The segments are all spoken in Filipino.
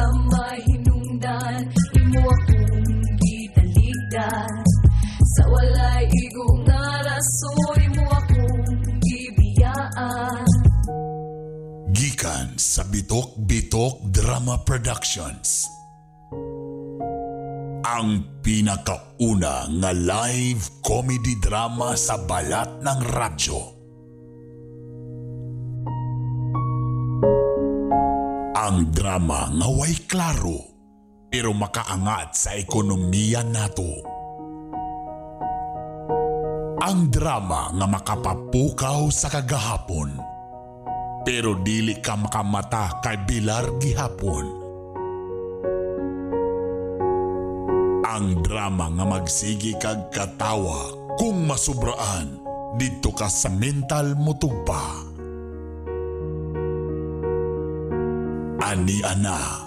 sa may hinungdan, imo akong gitaligdan. Sa walay igo nga rason, imo akong gibiyaan. Gikan sa Bitok-Bitok Drama Productions. Ang pinakauna nga live comedy drama sa balat ng radyo. Ang drama nga way klaro pero makaangat sa ekonomiya nato. Ang drama nga makapapukaw sa kagahapon pero dili ka makamata kay bilar gihapon. Ang drama nga magsigi kag katawa kung masubraan dito ka sa mental mo tugpa. Ani ana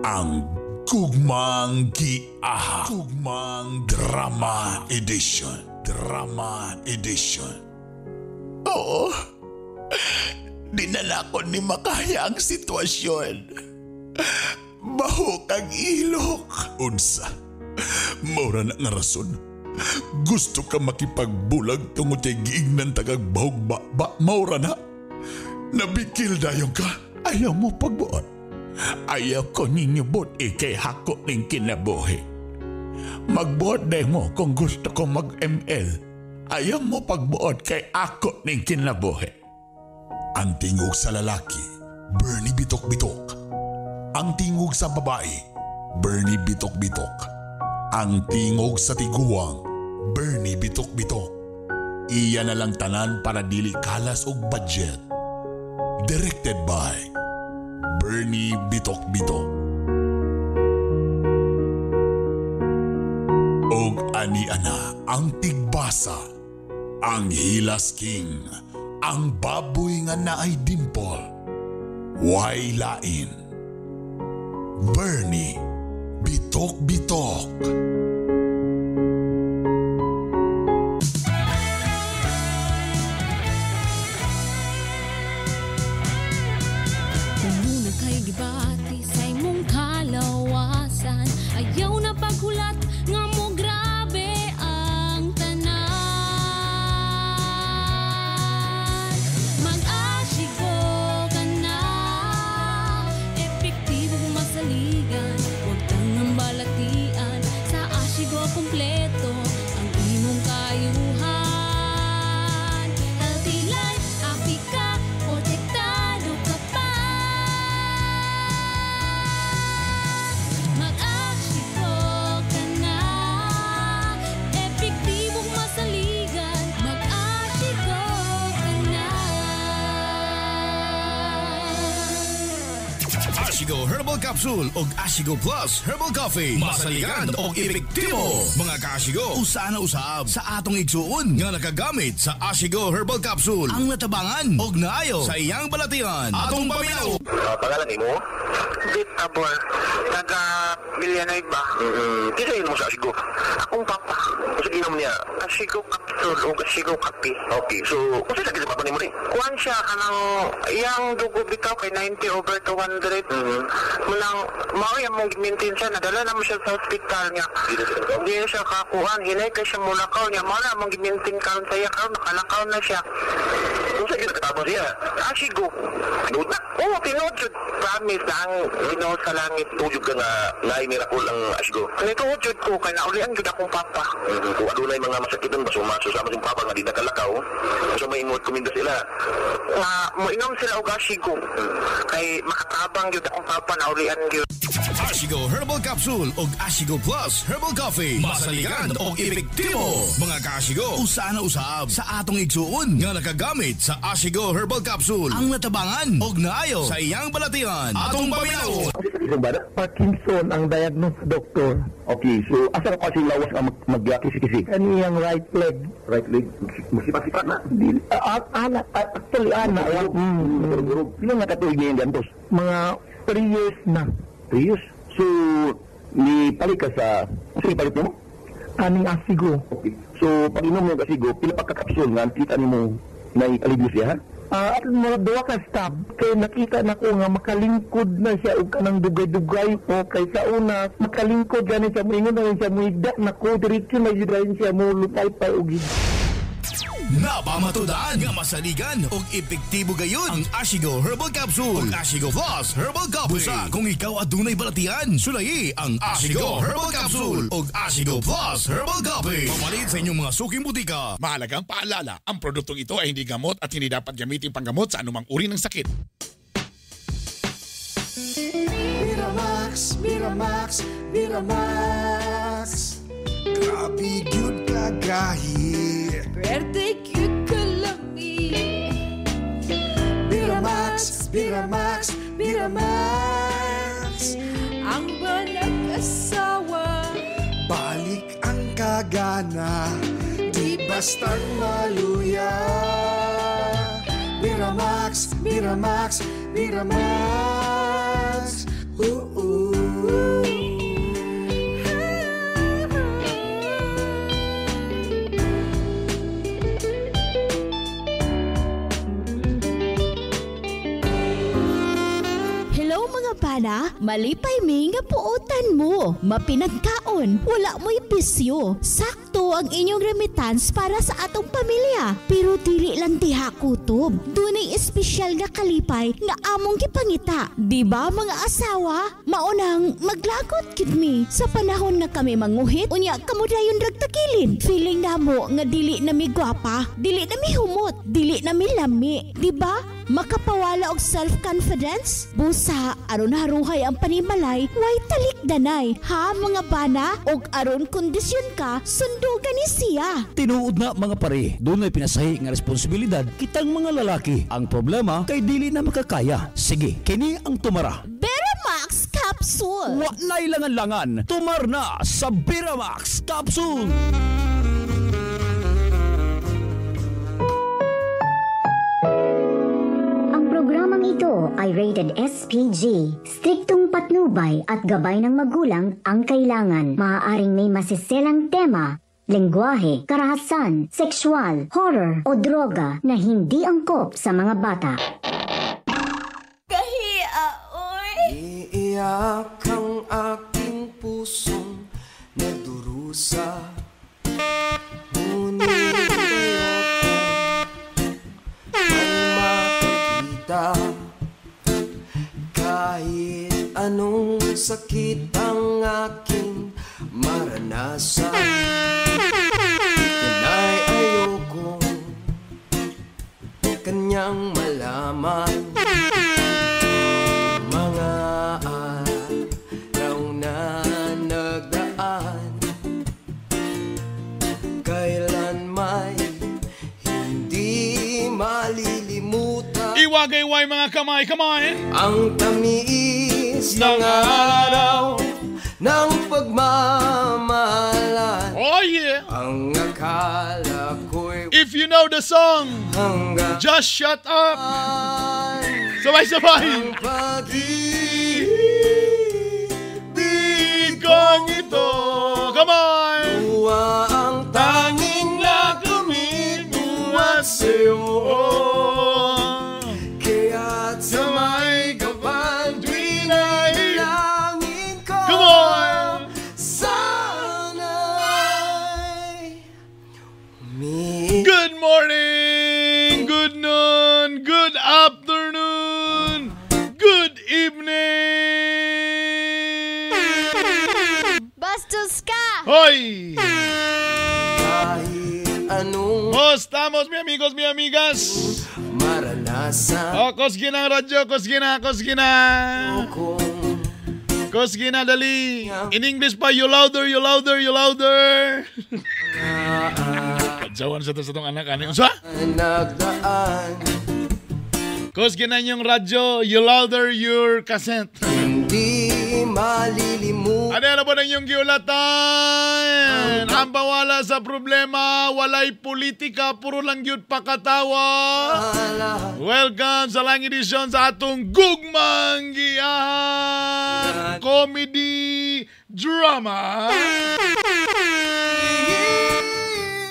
ang Gugmang Giaha. Gugmang Drama Edition. Drama Edition. Oo, dinala ko ni makaya ang sitwasyon. Baho kag ilok. Unsa? Maura na nga rason. Gusto ka makipagbulag tungod kay giingnan tagag bahog ba? Maura na? Nabikil dayong ka? Ayaw mo pagbuot. Ayaw ko ninyo buot kay hako ning kinabuhi. Magbuot day mo kung gusto ko mag-ML. Ayaw mo pagbuot kay ako ning kinabuhi. Ang tingog sa lalaki, Bernie Bitok-Bitok. Ang tingog sa babae, Bernie Bitok-Bitok. Ang tingog sa tiguang, Bernie Bitok-Bitok. Iya na lang tanan para dili kalas og budget. Directed by Bernie Bitok-Bitok. Og ani ana ang tigbasa, ang Hilas King, ang baboy nga naay dimple. Way lain, Bernie Bitok-Bitok. Muna kay gibati sa imong kalawasan, ayaw na paghulat nga mo grabe ang tanan. Mag-asigo ka na, epektibong masaligan, huwag kang nambalatian. Sa asigo kumpleto ang imong kayuhan. Healthy life, happy ka, protektado ka pa. Mag-asigo ka na, epektibong masaligan. Mag-asigo ka na. Ashigo Herbal Capsule og Ashigo Plus Herbal Coffee. Masaligan og epektibo. Mga ka-Ashigo, usa na usab sa atong igsuon nga nakagamit sa Ashigo Herbal Capsule. Ang natabangan og naayo sa iyang balatian. Atong paminaw. Pangalan mo? Bit Tabor, taga Villanueva. Kisa yun mo sa Asigo? Akong papa, Kasi ginom niya. Asigo Capsule o Asigo Kapi. Okay, so kung saan lagi sa papa ni mo rin? Kuhan siya kanang iyang dugo bitaw kay 90/200. Mulang mao yung mong maintain siya, nadala naman siya sa hospital niya. Hindi na siya kakuhan, hinay kay siya mulakaw niya. Mao na mong maintain karon sa iya, karon nakalakaw na siya. Kung saan ginagkatapos siya? Asigo. Doon na? Oo, tinudjud. Promise na ang Ginoo sa langit. Tujog ka nga naay miracle ang Asigo. Nitudjud ko kay naulian jud akong papa. Kung adunay mga masakit nun, basumaso sa yung papa nga di nakalakaw, so may ingot kuminda sila. Nga moinom sila og Asigo. Kay makatabang jud akong papa naulian gyud. Ashigo Herbal Capsule og Ashigo Plus Herbal Coffee. Masaligan og epektibo. Mga ka-Ashigo, usa na usab sa atong igsuon nga nakagamit sa Ashigo Herbal Capsule. Ang natabangan og naayo sa iyang balatian. Atong paminaw. Isang bada? Parkinson ang diagnose doktor. Okay, so asa ka kasi lawas ang mag-kisi-kisi? Kaniyang right leg. Right leg, musipat-sipat na. Actually, Sino nga katuig niya yung gantos? mga 3 years na. 3 years? So, ni palit ka sa... Kasi palit mo? Aning Asigo. Okay. So, pag inom mo yung Asigo, pila pagkakapsul nga, kita ni mo na alibyo siya, ha? At mga duwa ka staff, kay nakita na ko nga makalingkod na siya og kanang dugay-dugay po kay sa una makalingkod gani siya moingon na siya moigda na ko diretso na yun siya mo lupay-pay og Napamatudaan nga masaligan og epektibo gayon ang Ashigo Herbal Capsule ug Ashigo Plus Herbal Coffee. Busa kung ikaw adunay balatian, sulayi ang Ashigo Herbal Capsule ug Ashigo Plus Herbal Coffee. Mapalit sa inyong mga suking butika. Mahalagang paalala, ang produktong ito ay hindi gamot at hindi dapat gamitin panggamot sa anumang uri ng sakit. Miramax, Miramax, Miramax. Grabe yun kagahi. Pwede cute ka lang Miramax, Miramax, Miramax. Ang walang asawa. Balik ang kagana, di bastang maluya. Miramax, Miramax, Miramax. Hello mga pana, malipay mi nga puotan mo. Mapinagkaon, wala mo'y bisyo. Sakto ang inyong remittance para sa atong pamilya. Pero dili lang diha kutob. Dunay espesyal nga kalipay nga among gipangita. Di ba mga asawa? Maunang maglagot kid mi. Sa panahon nga kami manguhit, unya kamo dayon ragtakilin. Feeling namo nga dili na mi gwapa, dili na mi humot, dili na mi lami. Di ba? Makapawala og self-confidence? Busa, aron haruhay ang panimalay, way talikdanay. Ha mga bana? Og aron kondisyon ka, sundugan ni siya. Tinuod na mga pare, doon ay pinasahi nga responsibilidad kitang mga lalaki. Ang problema kay dili na makakaya. Sige, kini ang tumara. Beramax Capsule! Wa na ilangan-langan, tumar na sa Beramax Capsule! Programang ito ay rated SPG. Striktong patnubay at gabay ng magulang ang kailangan. Maaaring may masiselang tema, lengguwahe, karahasan, sexual, horror o droga na hindi angkop sa mga bata. Kahiya, oy! Iiyak ang aking pusong nagdurusa. Ngunit kahit anong sakit ang aking maranasan, yan ay ayokong kanyang malaman. Mga araw na nagdaan, kailan may hindi malilimutan. Iwagayway mga kamay! Ang tamis ng araw ng pagmamahalan. Oh yeah! Ang akala ko'y If you know the song, hanggang just shut up! Sabay-sabay! ang pag-ibig Kong ito! Come on! Tuwa ang tanging nakamituwa sa'yo. Kaya't sa may kapal tuwing nailangin ko. Come on! Sana'y Good morning! Good noon! Good afternoon! Good evening! Bastos ka! Hoy! kahit anong Estamos, mi amigos, mi amigas. maranasan Oh, kosgi na ang radyo, kosgi na. kong Kosgi na, dali. In English pa, you louder. Kadsawan sa itong anak. Ano yung sa? nagdaan. Kosgi na yung radyo, you louder your cassette. Hindi malilimutan Ano po ng iyong giulatan? Ang bawala sa problema, walay politika, puro lang yun pakatawa. Welcome sa lang edisyon sa atong gugmang giyahan comedy drama.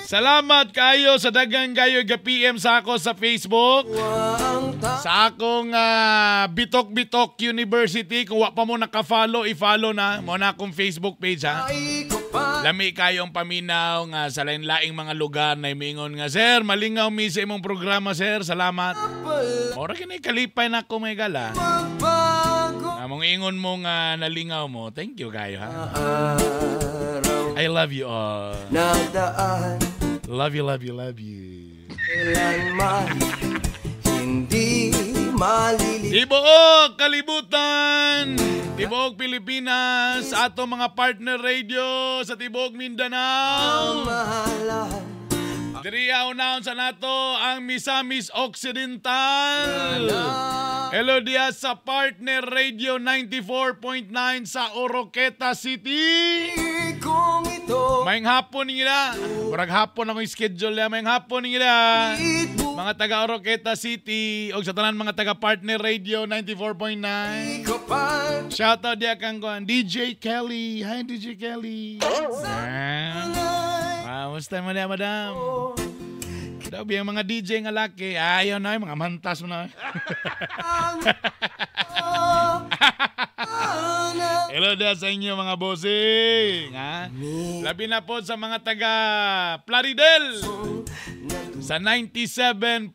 Salamat kayo sa dagang kayo ga-PM sa ako sa Facebook. Sa akong Bitok-Bitok University. Kung wa pa mo naka-follow, i-follow na. Mo na akong Facebook page ha. Lami kayong paminaw nga sa lain-laing mga lugar na imingon nga, Sir, malingaw mi sa imong programa, Sir. Salamat. Ora kini kalipay na ko may gala. Among ingon mo nga nalingaw mo. Thank you kayo ha. I love you all. Love you, love you, love you. Kailanman hindi malilimutan. Tibuok kalibutan. Tibuok Pilipinas. Ato mga partner radio sa Tibuok Mindanao. Diri unaon sa nato ang Misamis Occidental. Hello dia sa partner radio 94.9 sa Oroqueta City. Mayang hapon nila. Murag hapon akong schedule niya. Mayang hapon nila. Mga taga Oroqueta City o sa tanan mga taga partner radio 94.9. Shoutout dia kang DJ Kelly. Hi DJ Kelly. Musta mo na, madam? Daw biyang mga DJ nga laki. Ayaw na, mga mantas mo na. Hello da sa inyo mga bossing. Labi na po sa mga taga Plaridel. Sa 97.1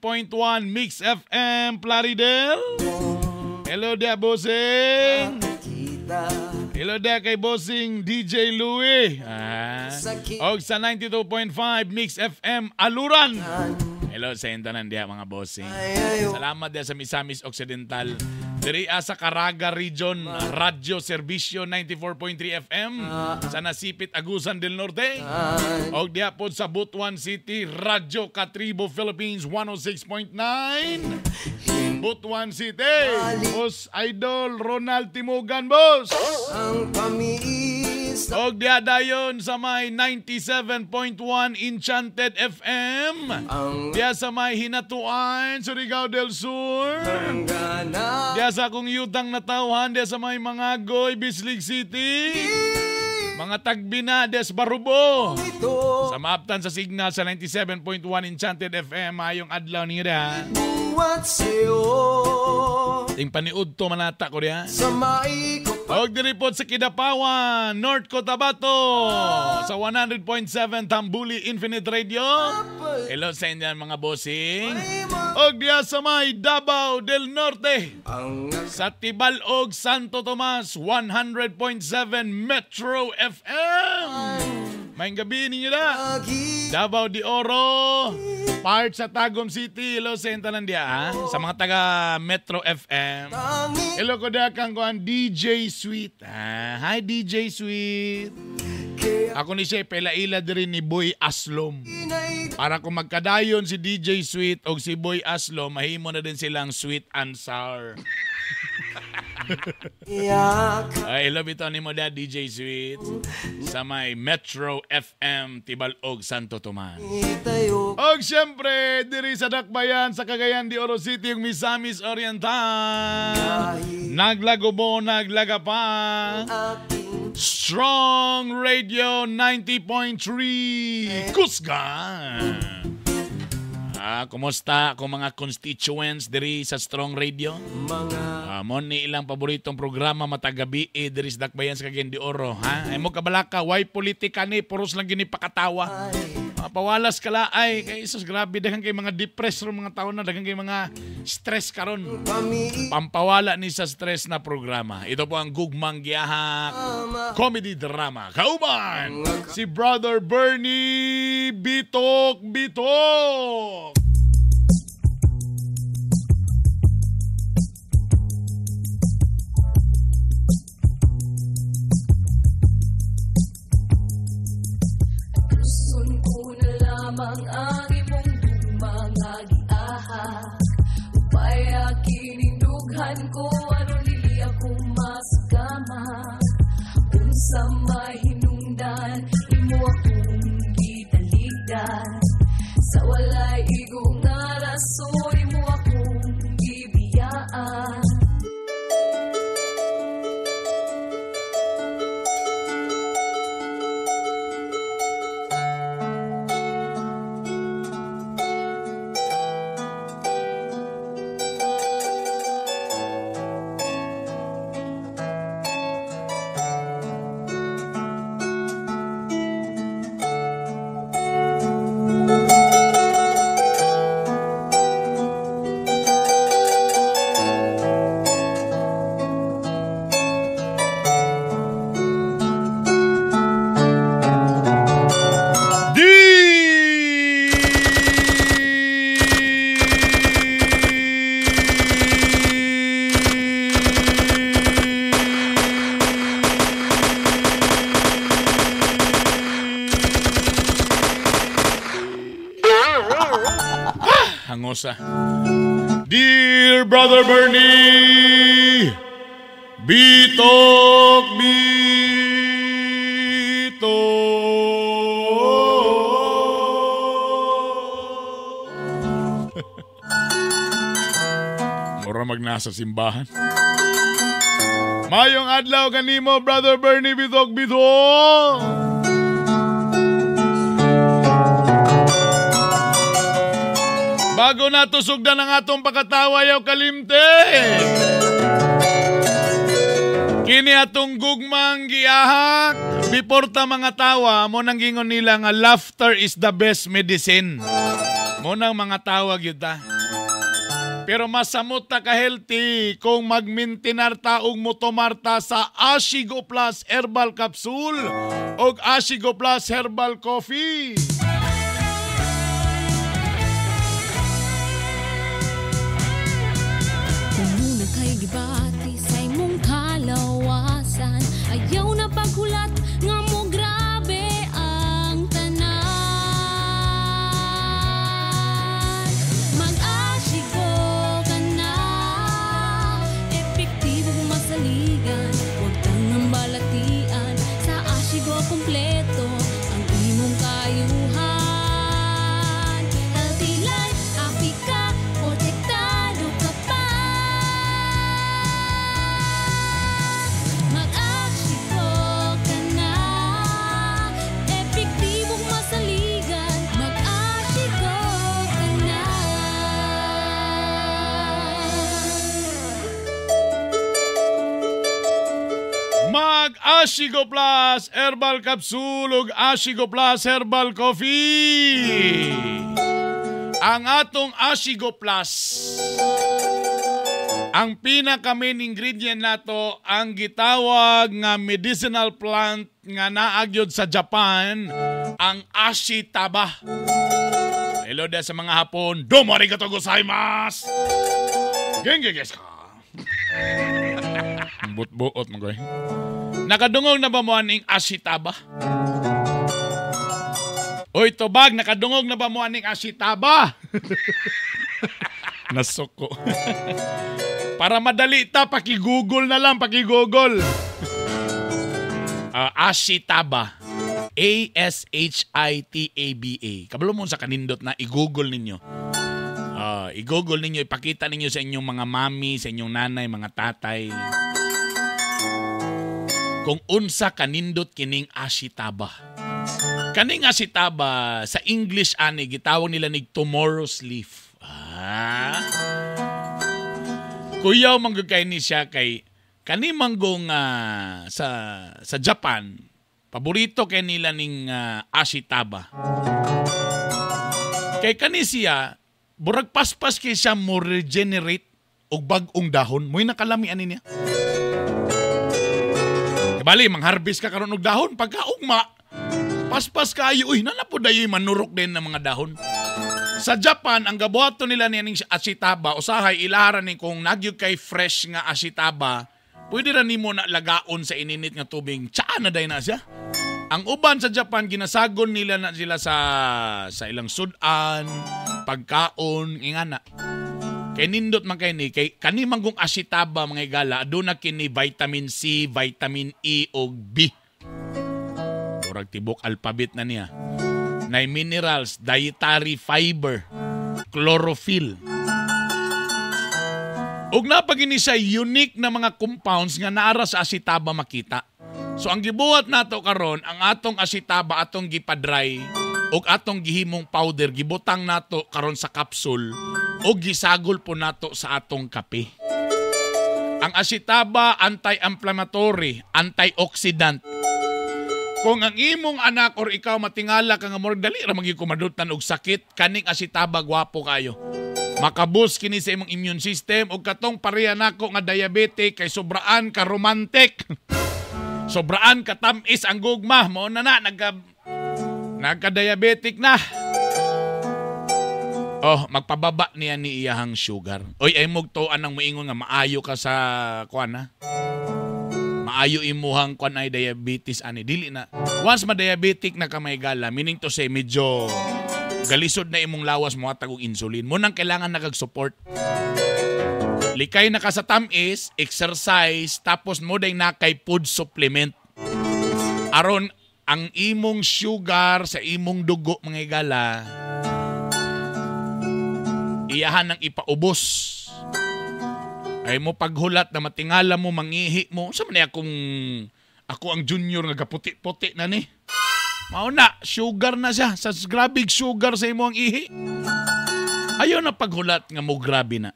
Mix FM Plaridel. Hello da bossing. Hello da kay bossing DJ Louie. Og sa 92.5 Mix FM Aluran. Hello sa intanan diya mga bossing. Salamat diya sa Misamis Occidental. Diri sa Caraga Region Radio Servicio 94.3 FM sa Nasipit Agusan del Norte. Og diya po sa Butuan City Radio Catribo Philippines 106.9. Butuan City. Boss Idol Ronald Timugan, boss. Ang pamiis. Og diya dayon sa may 97.1 Enchanted FM. Diya sa may Hinatuan, Surigao del Sur. Diya sa akong yutang natawhan, diya sa may Mangagoy, Bislig City. Mga tagbina des Barubo. Sa maaptan sa signal sa 97.1 Enchanted FM ayong adlaw nila. Ting paniud to manata ko diya. Og diripot sa Kidapawan, North Cotabato sa 100.7 Tambuli Infinite Radio. Hello sa inyo mga bossing. Og diya sa may Davao del Norte sa Tibalog, Santo Tomas 100.7 Metro FM. Mayang gabi ninyo na. Davao de Oro, part sa Tagum City. Hello sa intanan diya sa mga taga Metro FM. Hello ko diya kang kuhan DJ Sweet. Hi DJ Sweet. Ako ni siya pelaila din ni Boy Aslom. Para kung magkadayon si DJ Sweet o si Boy Aslom, mahimo na din silang sweet and sour. I love ito ni mo da DJ Sweet sa may Metro FM Tibalog, Santo Tomas. Og syempre diri sa Dakbayan sa Cagayan de Oro City yung Misamis Oriental. Naglagobo, naglaga pa. Strong Radio 90.3 Kusga. Kumusta ako mga constituents diri sa Strong Radio? Mo ni ilang paboritong programa matagabi diri sa Dakbayan sa Cagayan de Oro. Ay mo kabalaka, why politika ni puros lang gini pakatawa. Pawalas kala ay kay isus grabe daghang kay mga depressed mga taon na daghang kay mga stress karon. Pampawala ni sa stress na programa. Ito po ang Gugmang Giyahak comedy drama. Kauban si Brother Bernie Bitok Bitok. Ang imong mga giahak upaya kinindughan ko ano dili ako masgama unsa mahinungdan imo akong gitaligdan sa walay igong nga rason imo akong gibiyaan. bangosa. Dear Brother Bernie, bitok. Mura magnasa simbahan. Mayong adlaw kanimo, Brother Bernie, bitok. Bago natusugdan ang atong pagkatawa yaw kalimte. Kini atong gugmang giahak. Before ta mga tawa, mo nang gingon nila nga laughter is the best medicine. Mo nang mga tawa gyud ta. Pero masamot ta ka-healthy kung magmintinar ta og motomar ta sa Ashigo Plus Herbal Capsule og Ashigo Plus Herbal Coffee. Muna kay gibati sa imong kalawasan, ayaw na paghulat nga mo grabe ang tanan. Mag-Ashigo ka na, epektibong masaligan, huwag kang nambalatian. Sa Ashigo kompleto ang imong kayuhan. Healthy life, happy ka, protektado ka pa. Mag-Ashigo ka na, epektibong masaligan. Mag-Ashigo ka na. Mag-Ashigo Plus Herbal Capsule ug Ashigo Plus Herbal Coffee. Ang atong Ashigo Plus, ang pinaka-main ingredient nato ang gitawag nga medicinal plant nga naagyod sa Japan, ang ashitaba. Hello da sa mga Hapon. Domo arigatou gozaimasu. Genki desu ka? But-buot mo goy. Nakadungog na ba mo aning ashitaba? Oy, tubag, nakadungog na ba mo aning ashitaba? Nasuko. Para madali ta, paki-google na lang, paki-google. Ashitaba. A-S-H-I-T-A-B-A. Kabalo mo sa kanindot na i-google ninyo. I-google ninyo, ipakita ninyo sa inyong mga mami, sa inyong nanay, mga tatay. Kung unsa kanindot kining ashitaba. Kaning ashitaba, sa English ani, gitawag nila ni tomorrow's leaf. Kuyaw manggugay ni siya kay kanimanggong sa Japan, paborito kay nila ning ashitaba. Kay kani siya, burag paspas kay siya mo regenerate og bag-ong dahon. Mo'y nakalami ani niya. Bali, mangharvest ka karon og dahon pagkaugma. Paspas kayo, uy, nanapo dayoy manurok din ng mga dahon. Sa Japan, ang gabuhato nila niyaning ashitaba, usahay ilaharan ni kung nagyug kay fresh nga ashitaba, pwede ra nimo na lagaon sa ininit nga tubig. Tsaa na day na siya. Ang uban sa Japan, ginasagon nila na sila sa ilang sudan, pagkaon, ingana. Kay nindot man kay ni, kay kanimanggong ashitaba mga igala, aduna kini vitamin C, vitamin E o B. Murag tibok alphabet na niya. Nay minerals, dietary fiber, chlorophyll. Ug napagini siya unique na mga compounds nga naara sa ashitaba makita. So ang gibuhat nato karon, ang atong ashitaba atong gipadry ug atong gihimong powder gibutang nato karon sa capsule ug gisagol po nato sa atong kape. Ang ashitaba anti-inflammatory, antioxidant. Kung ang imong anak or ikaw matingala ka nga more dali ra magi kumadutan og sakit, kaning ashitaba gwapo kayo. Makabus kini sa imong immune system ug katong pareha nako nga diabetic kay sobraan ka romantic. Sobraan ka tamis ang gugma mo na nagka-diabetic na. Oh, magpababa niya ni iyahang sugar. Oy, ay mugtuan nang moingon nga maayo ka sa kuan ha. Maayo imuhang kuan ay diabetes ani dili na. Once ma-diabetic na ka may gala, meaning to say medyo Galisod na imong lawas mo atag og insulin. Mo nang kailangan nagag-support. Likay na ka sa tamis, exercise, tapos mo day na kay food supplement. Aron ang imong sugar sa imong dugo mga igala, iyahan ng ipaubos. Ay mo paghulat na matingala mo, mangihi mo. Sa man ako ang junior nga gaputi-puti na ni. Mao na, sugar na siya. Sa grabig sugar sa imo ang ihi. Ayaw na paghulat nga mo grabe na.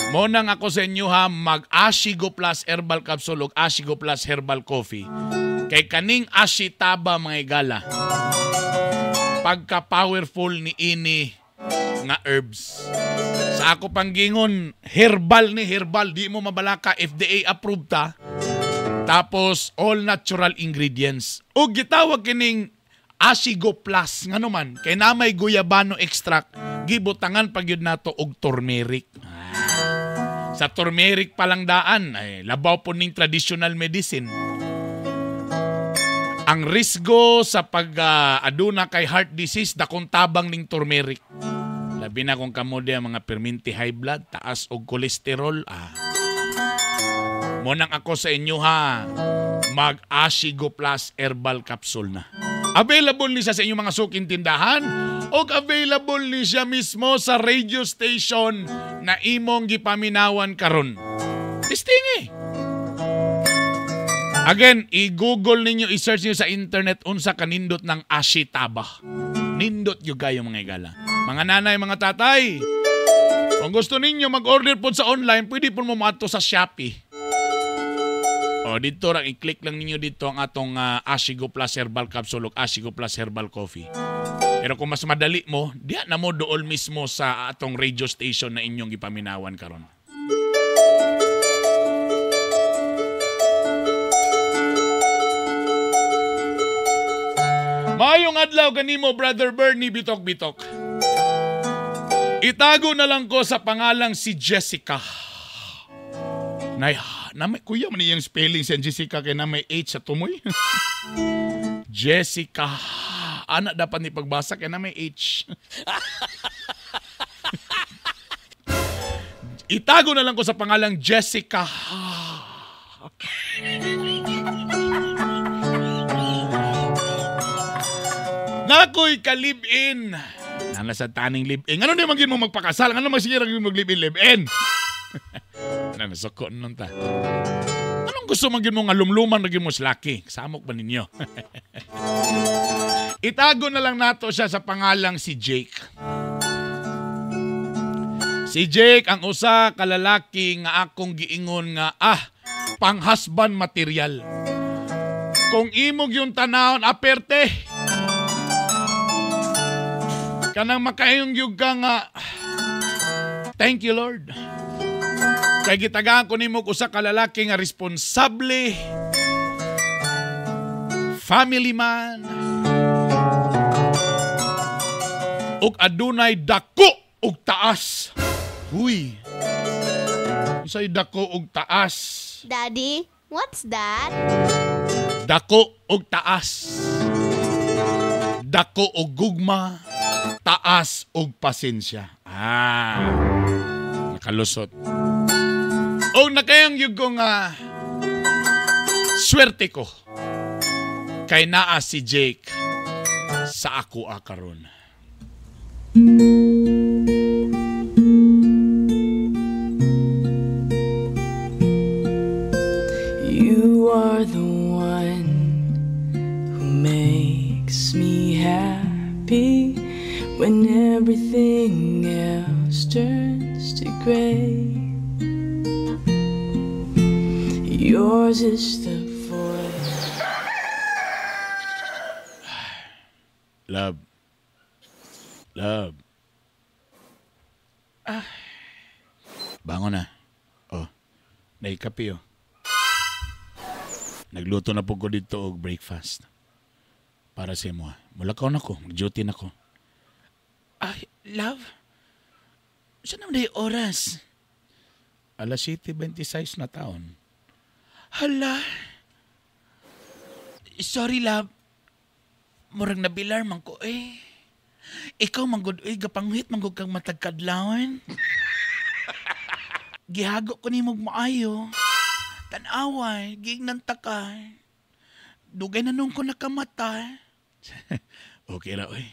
Mo nang ako sa inyo ha, mag-Ashigo Plus Herbal Capsule o Ashigo Plus Herbal Coffee. Kay kaning ashitaba mga igala. Pagka-powerful ni ini nga herbs. Sa ako panggingon, herbal ni herbal. Di mo mabalaka, FDA approved ta. Tapos, all natural ingredients. O gitawag kining Ashigo Plus. Nga naman, kay namay guyabano extract, gibutangan pag yun nato og turmeric. Sa turmeric palang daan, ay labaw po ning traditional medicine. Ang risgo sa pag-aduna kay heart disease, dakong tabang ning turmeric. Labi na kung kamo dia mga perminti high blood, taas og kolesterol. Monang ako sa inyo ha, mag-Ashigo Plus Herbal Capsule na. Available ni siya sa inyong mga suking tindahan o available ni siya mismo sa radio station na imong gipaminawan karon. Testing Again, i-google ninyo, i-search niyo sa internet unsa kanindot ng ashitaba. Nindot yung gayo mga igala. Mga nanay, mga tatay, kung gusto ninyo mag-order po sa online, pwede po mo maato sa Shopee. O dito lang, i-click lang ninyo dito ang atong Ashigo Plus Herbal Capsule o Ashigo Plus Herbal Coffee. Pero kung mas madali mo, diyan na mo dool mismo sa atong radio station na inyong gipaminawan karon. Mayong adlaw kanimo, Brother Bernie Bitok-Bitok. Itago na lang ko sa pangalang si Jessica. Kuya man iyang spelling si Jessica kaya na may H sa tumoy. Jessica. Anak dapat ni pagbasa kaya na may H. Itago na lang ko sa pangalang Jessica. Nakoy ka-live-in. Nasa taning live-in. Ano di magiging mo magpakasal? Ano magsigirang yung mag-live-in, live-in? Nasoko nun ta. Anong gusto magiging mo nga lumluman naging mo slaki? Samok ba ninyo? Itago na lang nato siya sa pangalang si Jake. Si Jake ang usa ka lalaki nga akong giingon nga pang-husband material. Kung imog yung tanawon, aperte. Kanang makayong yung ka nga, thank you Lord. Kay gitagaan ko nimo usa ka lalaki nga responsable, family man, ug adunay dako ug taas. Huy. Usay dako ug taas. Daddy, what's that? Dako ug taas. Dako ug gugma. Taas og pasensya. Nakalusot. O nakayang yung kong swerte ko kay naa si Jake sa ako karon. You are the one who makes me happy when everything else turns to gray. Yours is the voice. Love. Bangon na. Naikapi Nagluto na po ko dito og breakfast. Para sa imo. Mulakaw na ko. Mag-duty na ko. Love? Saan naman na yung oras? 7:26 na taon. Hala. Sorry, love. Murag nabilar man ko eh. Ikaw manggod gapangwit manggod kang matagkadlawon. Gihago ko nimog maayo. Tanaway, giignan takay. Dugay na nung ko nakamata. Okay ra, oy.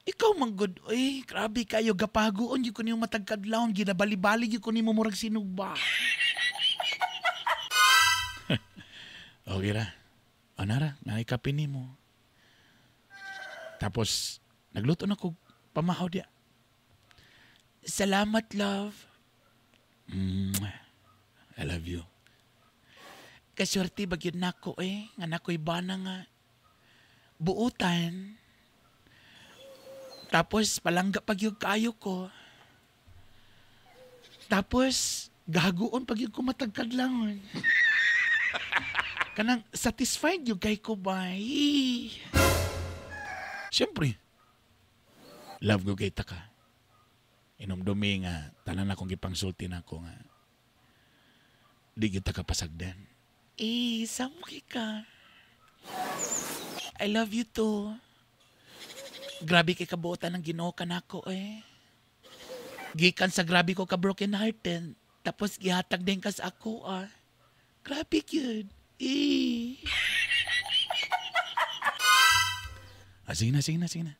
Ikaw manggod, oy. Grabe kayo, gapagoon yung ko niyo matagkadlaon. Ginabali-bali yung ko niyo murag sinugba. Okay ra. Anara, naikapin ni mo. Tapos, nagluto na ko pamahaw dia. Salamat, love. I love you. Kaswerte bagyod na ko eh. Nga na ko'y bana nga. Buutan. Tapos palangga pagyod kayo ko. Tapos gaguon pagyod ko matagkadlangon. Kanang satisfied yung kay ko ba? Siyempre. Love ko kay taka. Inomdumi nga tanan akong gipangsulti na ako nga. Di kita kapasagdan. Samki ka. I love you too. Grabe kay kabuotan ng Ginoo kanako eh. Gikan sa grabe ko ka broken hearted. Tapos gihatag din ka sa ako ah. Grabe yun. Sige na.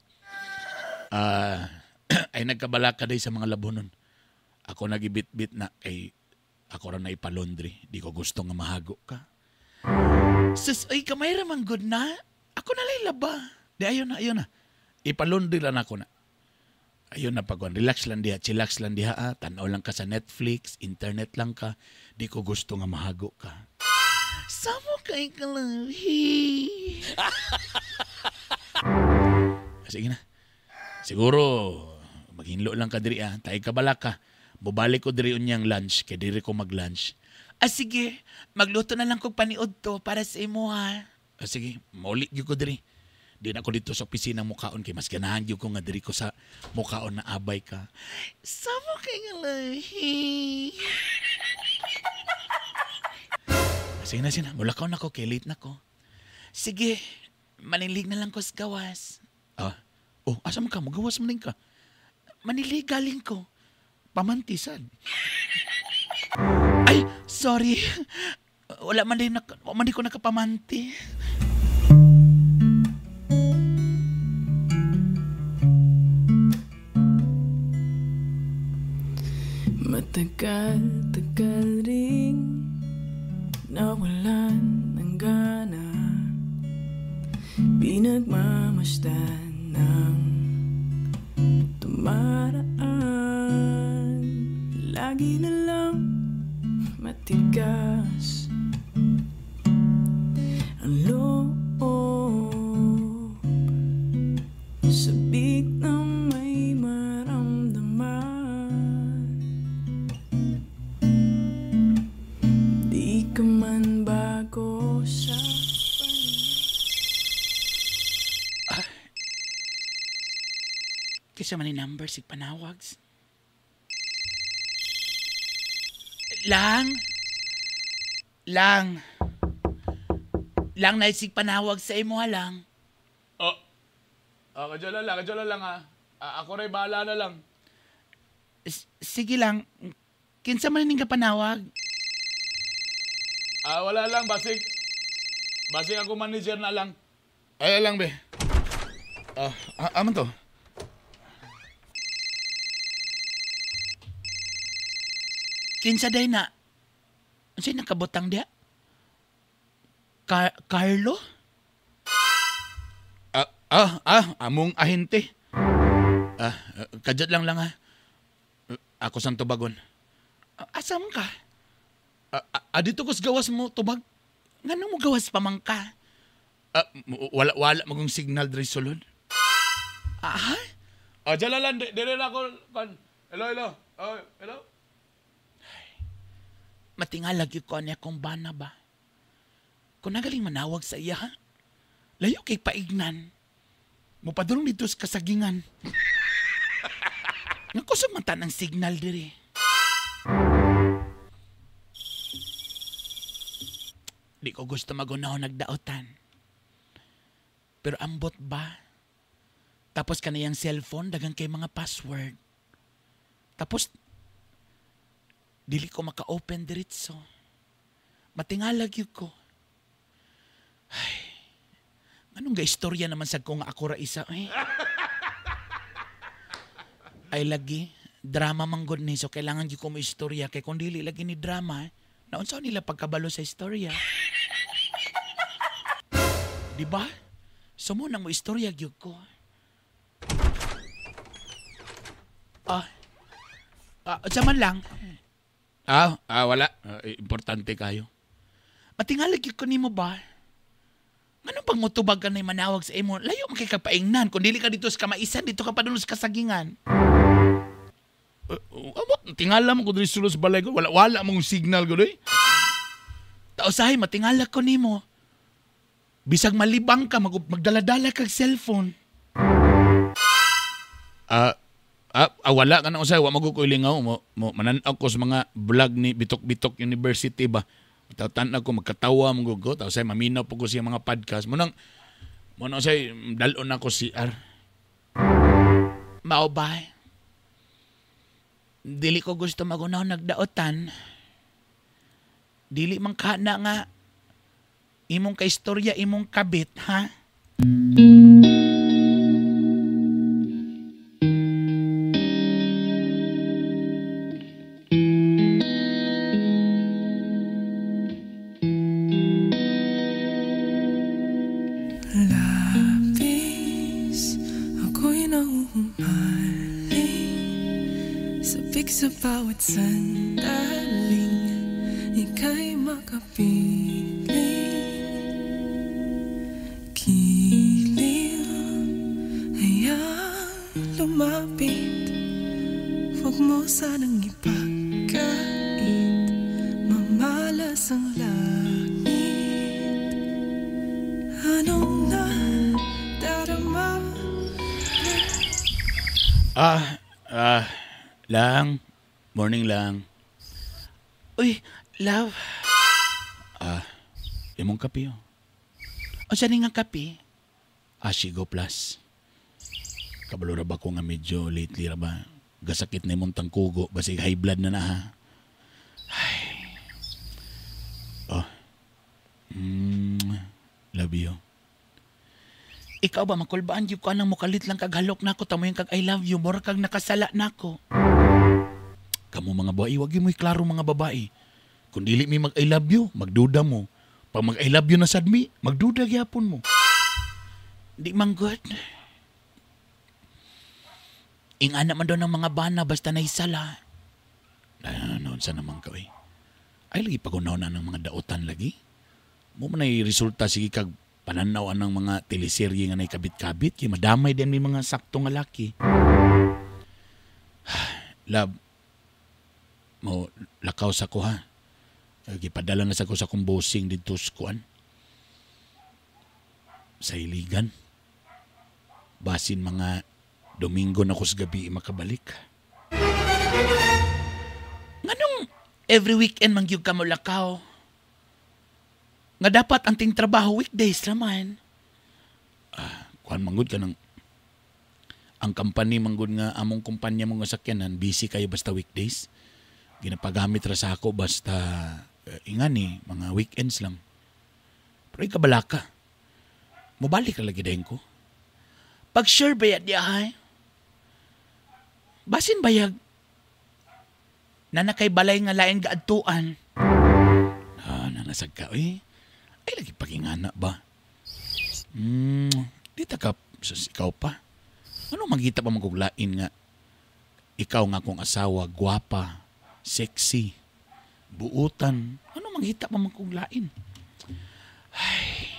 Ay nagkabala ka day sa mga labonon. Ako nagibit-bit na kay ako rin na ipalondry. Di ko gusto nga mahago ka. Sus, ay kamay ramang good na. Ako na lang laba. Di ayun na. Ipalondry lang ako na. Ayun na pagwan. Relax lang diha. Chillax lang diha. Tanaw lang ka sa Netflix. Internet lang ka. Di ko gusto nga mahago ka. Samo kay kalahi. Sige na. Siguro, maghinlo lang ka diri Tayo kabala ka. Bubalik ko diri unyang lunch, kay diri ko mag-lunch. Sige, magluto na lang kong paniod to para sa imo ha. Sige, maulit yun ko diri. Di na ko dito sa opisina mukaon, kay mas ganahan yun ko nga diri ko sa mukaon na abay ka. Samo kay nga lahi. Sige na, mulakaw na ko, kay late na ko. Sige, manilig na lang ko sa gawas. Asa mo ka? Magawas mo ka. Manilig galing ko. Pamantisan. Ay, sorry. Wala man din ko nakapamanti. Matagal ring nawalan ng gana. Pinagmamasdan ng tumaraan. Lagi na lang matigas ang loob. Sabik na may maramdaman. Di ka man bago sa Kisa man ni number si panawags. Lang naisig panawag sa imo lang. Kadyo lang ha. Ako rin bahala na lang. Sige lang. Kinsa man ning kapanawag? Wala lang, basig ako manager na lang. Ay lang be. Aman to. Kinsa day na? Sino nakabutang dia? Carlo? Among ahente. Kadyat lang ha. Ako sang tubagon. Asam ka? Dito ko sa gawas mo, tubag. Nga mo gawas pa man ka? Wala magong signal diri sulod. Diyan lang, dire na ako. Hello. Hello. Matingalag yung ko niya kung bana ba? Kung nagaling manawag sa iya, ha? Layo kay paignan. Mupadulong dito sa kasagingan. Nga kusog mata ng signal diri. Di ko gusto magunaw nagdaotan. Pero ambot ba? Tapos kaniyang cellphone, dagang kay mga password. Tapos, dili ko maka-open diritso. Matingalag yun ko. Ay, anong ga-istorya naman sa kung ako ra isa eh? Ay lagi, drama manggod ni. So kailangan yun ko mo istorya. Kaya kung dili lagi ni drama, naunsaw nila pagkabalo sa istorya. Diba? So muna mo istorya yun ko. Saman lang. Wala. Importante kayo. Matingalag yun ko ni mo ba? Ano bang mutubag ka na manawag sa imo? Layo makikapaingnan. Kung dili ka dito sa kamaisan, dito ka pa doon sa kasagingan. Tingala mo ko dito sa balay ko. Wala mong signal ko doon. Tausahay, matingala ko ni mo. Bisag malibang ka, magdaladala kag cellphone. Wala ka na usay. Wa magkukulingaw mo. Mananaw ko sa mga vlog ni Bitok-Bitok University ba? Tatan ako magkatawa mong gugo. Tapos ay maminaw po ko siya mga podcast. Munang say, dalon ako si R. Mao ba? Dili ko gusto magunaw nagdaotan. Dili man ka na nga imong kaistorya, imong kabit, ha? Sa bawat sandaling ika'y makapiling. Kilim, hayang lumapit. Huwag mo sanang ipagkait. Mamalas ang langit. Anong nadarama? Lang. Morning lang. Uy, love. Imong kape oh. O siya nga kape? Ashigo Plus. Kabalo ra ba ko nga medyo lately ra ba? Gasakit na imong tangkugo. Basig high blood na ha. Ay. Love you. Ikaw ba makulbaan yung ka nang mukalit lang kaghalok na ako. Tamo yung kag I love you. Mura kag nakasala na ako. Kamu mga babae, wag mo iklaro mga babae. Kung dili mi mag I love you, magduda mo. Pag mag I love you na sad mi, magduda gyapon mo. Di man good. Ingana man daw ng mga bana basta nahisala. Noon sa naman ka eh. Ay lagi pagunaw na ng mga daotan lagi. Mo man ay resulta sige kag pananawan ng mga teleserye nga naikabit-kabit. Kaya madamay din may mga saktong laki. Love, mo lakaw sa ko ha. Gipadala na sa ko sa kumbosing dito sa kuan. Sa iligan. Basin mga Domingo na ko sa gabi makabalik. Nganong every weekend mangyug ka mo lakaw? Nga dapat ang ting trabaho weekdays naman. Kuan manggod ka ng ang company manggod nga among kumpanya mo nga sakyanan, busy kayo basta weekdays. Ginapagamit ra sa ako basta ingani, mga weekends lang. Pero ikabalaka. Mubalik ka lagi dahin ko. Pag sure bayad niya ay, basin bayag na nakay balay nga laing gaadtuan. Nanasag ka eh. Ay lagi pagingana ba? Di takap ikaw pa. Ano magita pa maguglain nga? Ikaw nga kong asawa, gwapa, sexy, buutan. Ano magita pa maguglain? Ay,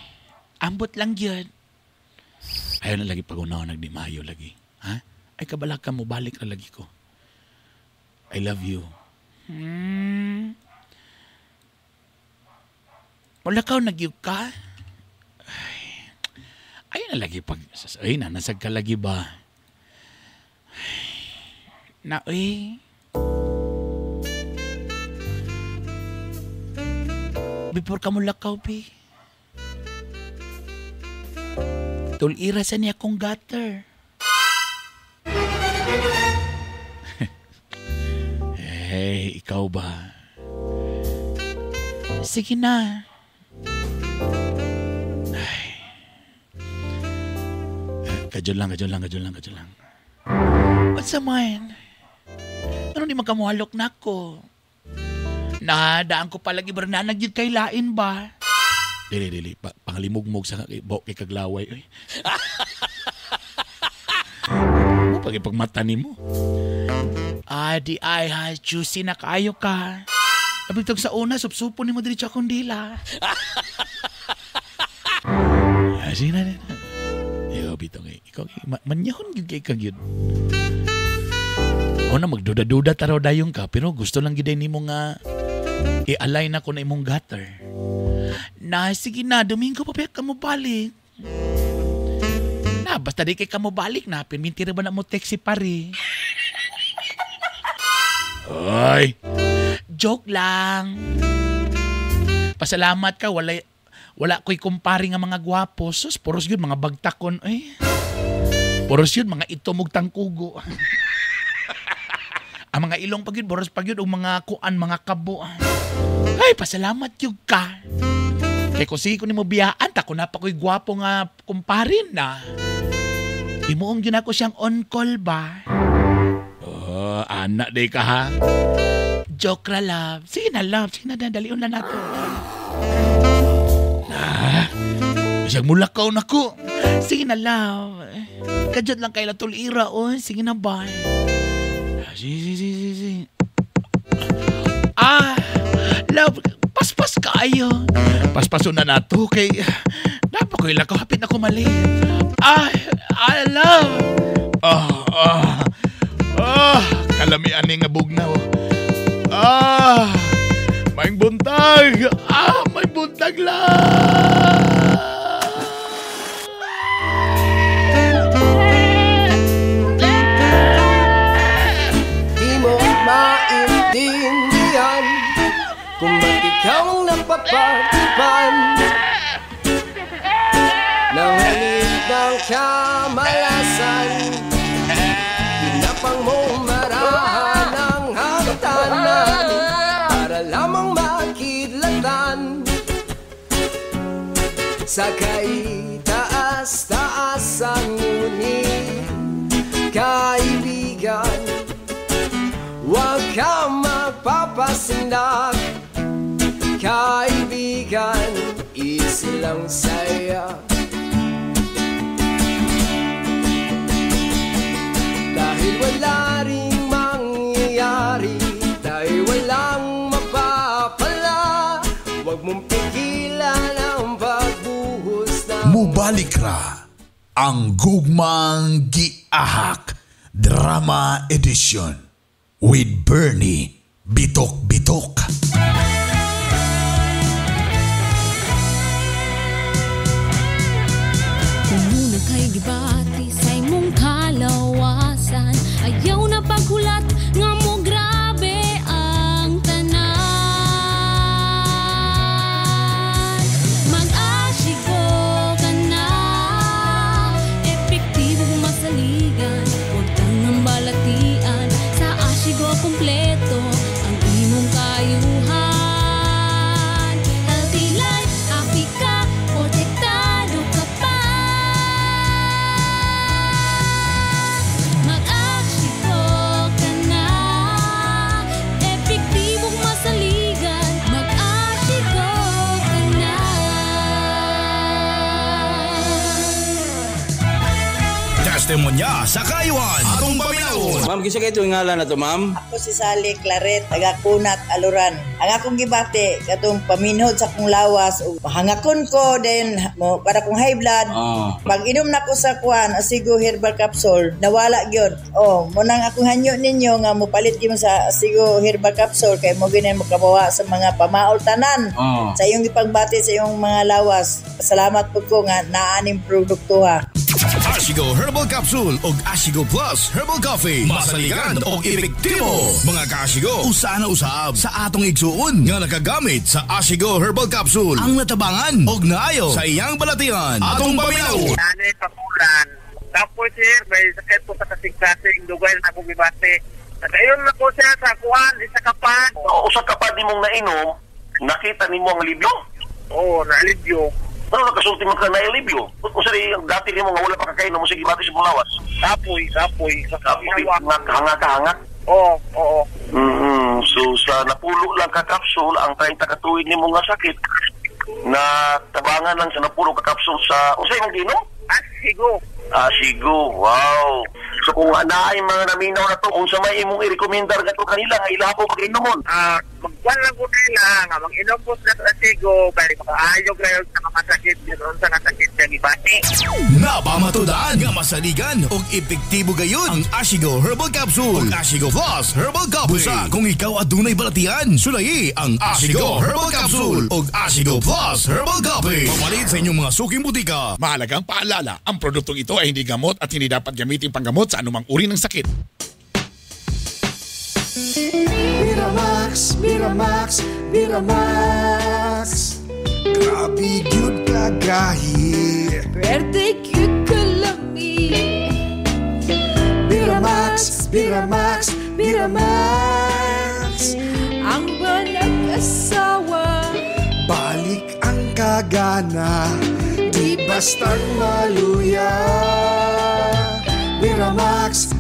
ambot lang yun. Ayaw na lagi pag-unaw nagdimayo lagi. Ha? Ay kabalak ka mo, balik na lagi ko. I love you. Wala ka nagyug ka? Ay na lagi pag... Ay na, nasag ka lagi ba? Na, before ka mo lakaw, pi. Tulira sa niya kong gutter. Hey, ikaw ba? Sige na. Ay. Kadyo lang. What's the mine? Ano di magkamuhalok na ako? Nadaan ko palagi barnanag yun kay lain ba? Dili. Pangalimugmog sa kay kaglaway. Mo pagmata ni mo. Di ay ha, juicy na kayo ka. Abitog sa una, supsupo ni mo diretso akong dila. Sige na. Yo, bitong ikaw, manyahon yun kay kag yun. O na, magduda-duda taraw dayong ka, pero gusto lang giday ni mo nga i-align ako na imong gutter. Na, sige na, Domingo pa ka mo balik. Na, basta di kay ka mo balik na, pinmintira ba na mo text si pare? Ay! Joke lang. Pasalamat ka, wala ko'y kumpari nga mga gwapo. Sus, poros yun, mga bagtakon. Ay. Poros yun, mga itumog tangkugo. Ang mga ilong pag yun, poros pag yun, o mga kuan, mga kabo. Ay, pasalamat yun ka. Kaya kung sige ko ni mo biyaan, tako na pa ko'y gwapo nga kumparin na. Imuong yun ako siyang on-call ba? Anak day ka ha. Joke ra, love. Sige na, love. Sige na, dalion na nato. Siyang mulakaw na ko. Sige na, love. Kadyot lang kayo tulira, oh. Sige na, bye. Sige. Love, paspas kayo. Paspaso na nato kay napakoy lang ko. Hapit na ko mali. Love. Kalamian ni nga bugnaw. May buntag. May buntag lang. Di mo maintindihan kung ba't ikaw ang napapagtipan ng halit ng kamalasan. Pinapang mong marahan ng hagtanan para lamang makidlatan sa kaitaas-taasan. Ngunit kaibigan, huwag ka magpapasindak. Kaibigan, easy lang saya. Dahil wala ring mangyayari, dahil walang mapapala, huwag mong pigilan ang pagbuhos ng Mubalik ra ang Gugmang Giahak Drama Edition with Bernie Bitok-Bitok. Muna kay gibati sa imong kalawasan, ayaw na paghulat nga mo grabe ang tanan. Mag-asiko ka na, epektibong masaligan, huwag kang nambalatian. Sa asiko kompleto ang imong kayuhan. Healthy life, happy ka, protektado ka pa. Mag-asiko ka na, epektibong masaligan. Mag-asiko ka na. Testimonya sa kayuhan atong paminawon. Ma'am, kisa kayo itong ngalan na to, ma'am? Ako si Sally Claret, taga Kunat, Aluran. Ang akong gibate, katong paminhod sa kong lawas, ug hangakon ko, then mo, para kong high blood. Pag inom na ko sa kuan, Asigo Herbal Capsule, nawala gyud. Munang akong hanyo ninyo nga mo palit gyud sa Asigo Herbal Capsule kay mo ginay makabawa sa mga pamaol tanan. Sa iyong ipagbati sa iyong mga lawas. Salamat po ko nga naaning produkto ha. Ashigo Herbal Capsule ug Ashigo Plus Herbal Coffee. Masaligan og epektibo. Mga ka-Ashigo, usa na usab sa atong igsuon nga nakagamit sa Ashigo Herbal Capsule. Ang natabangan og naayo sa iyang balatian. Atong paminaw. Nanay pakulan. Tapos sir, may sakit po sa kasing-kasing dugay na akong gibate. Nagayon na po siya sa kuhan, isa kapan. Usa kapan ni mong nainom, nakita ni mo ang alibyo? Oo, na-alibyo. Ano nakasulti mo ka na-alibyo? Usa rin dati ni mo nga wala pa kakainom mo sa gibate sa Bulawas. Kapoy. Hanga-hanga? Oo. So sa napulo lang ka kapsul, ang 30 katuig ni mo nga sakit, na tabangan lang sa napulo ka kapsul sa... Usa yung ginom? Asigo, wow. So kung naay mga naminaw na to, kung sa may imong i-recommendar nga to kanila, nga ilapo pag-inomon. Magkuhan lang po nila, nga mag-inom po sa asigo, kaya makaayo kayo sa mga sakit, yun sa nasakit ng ibati. Napamatudaan nga masaligan og epektibo gayon ang Ashigo Herbal Capsule ug Ashigo Plus Herbal Coffee. Busa kung ikaw adunay balatian, sulayi ang Ashigo Herbal Capsule ug Ashigo Plus Herbal Coffee. Mapalit sa inyong mga suking butika. Mahalagang paalala, ang produktong ito ay hindi gamot at hindi dapat gamitin panggamot sa anumang uri ng sakit. Miramax. Grabe gyud kagahi. Pwede gyud kalami. Miramax. Ang banag asawa. Balik ang kagana. Di bastang maluya. Miramax.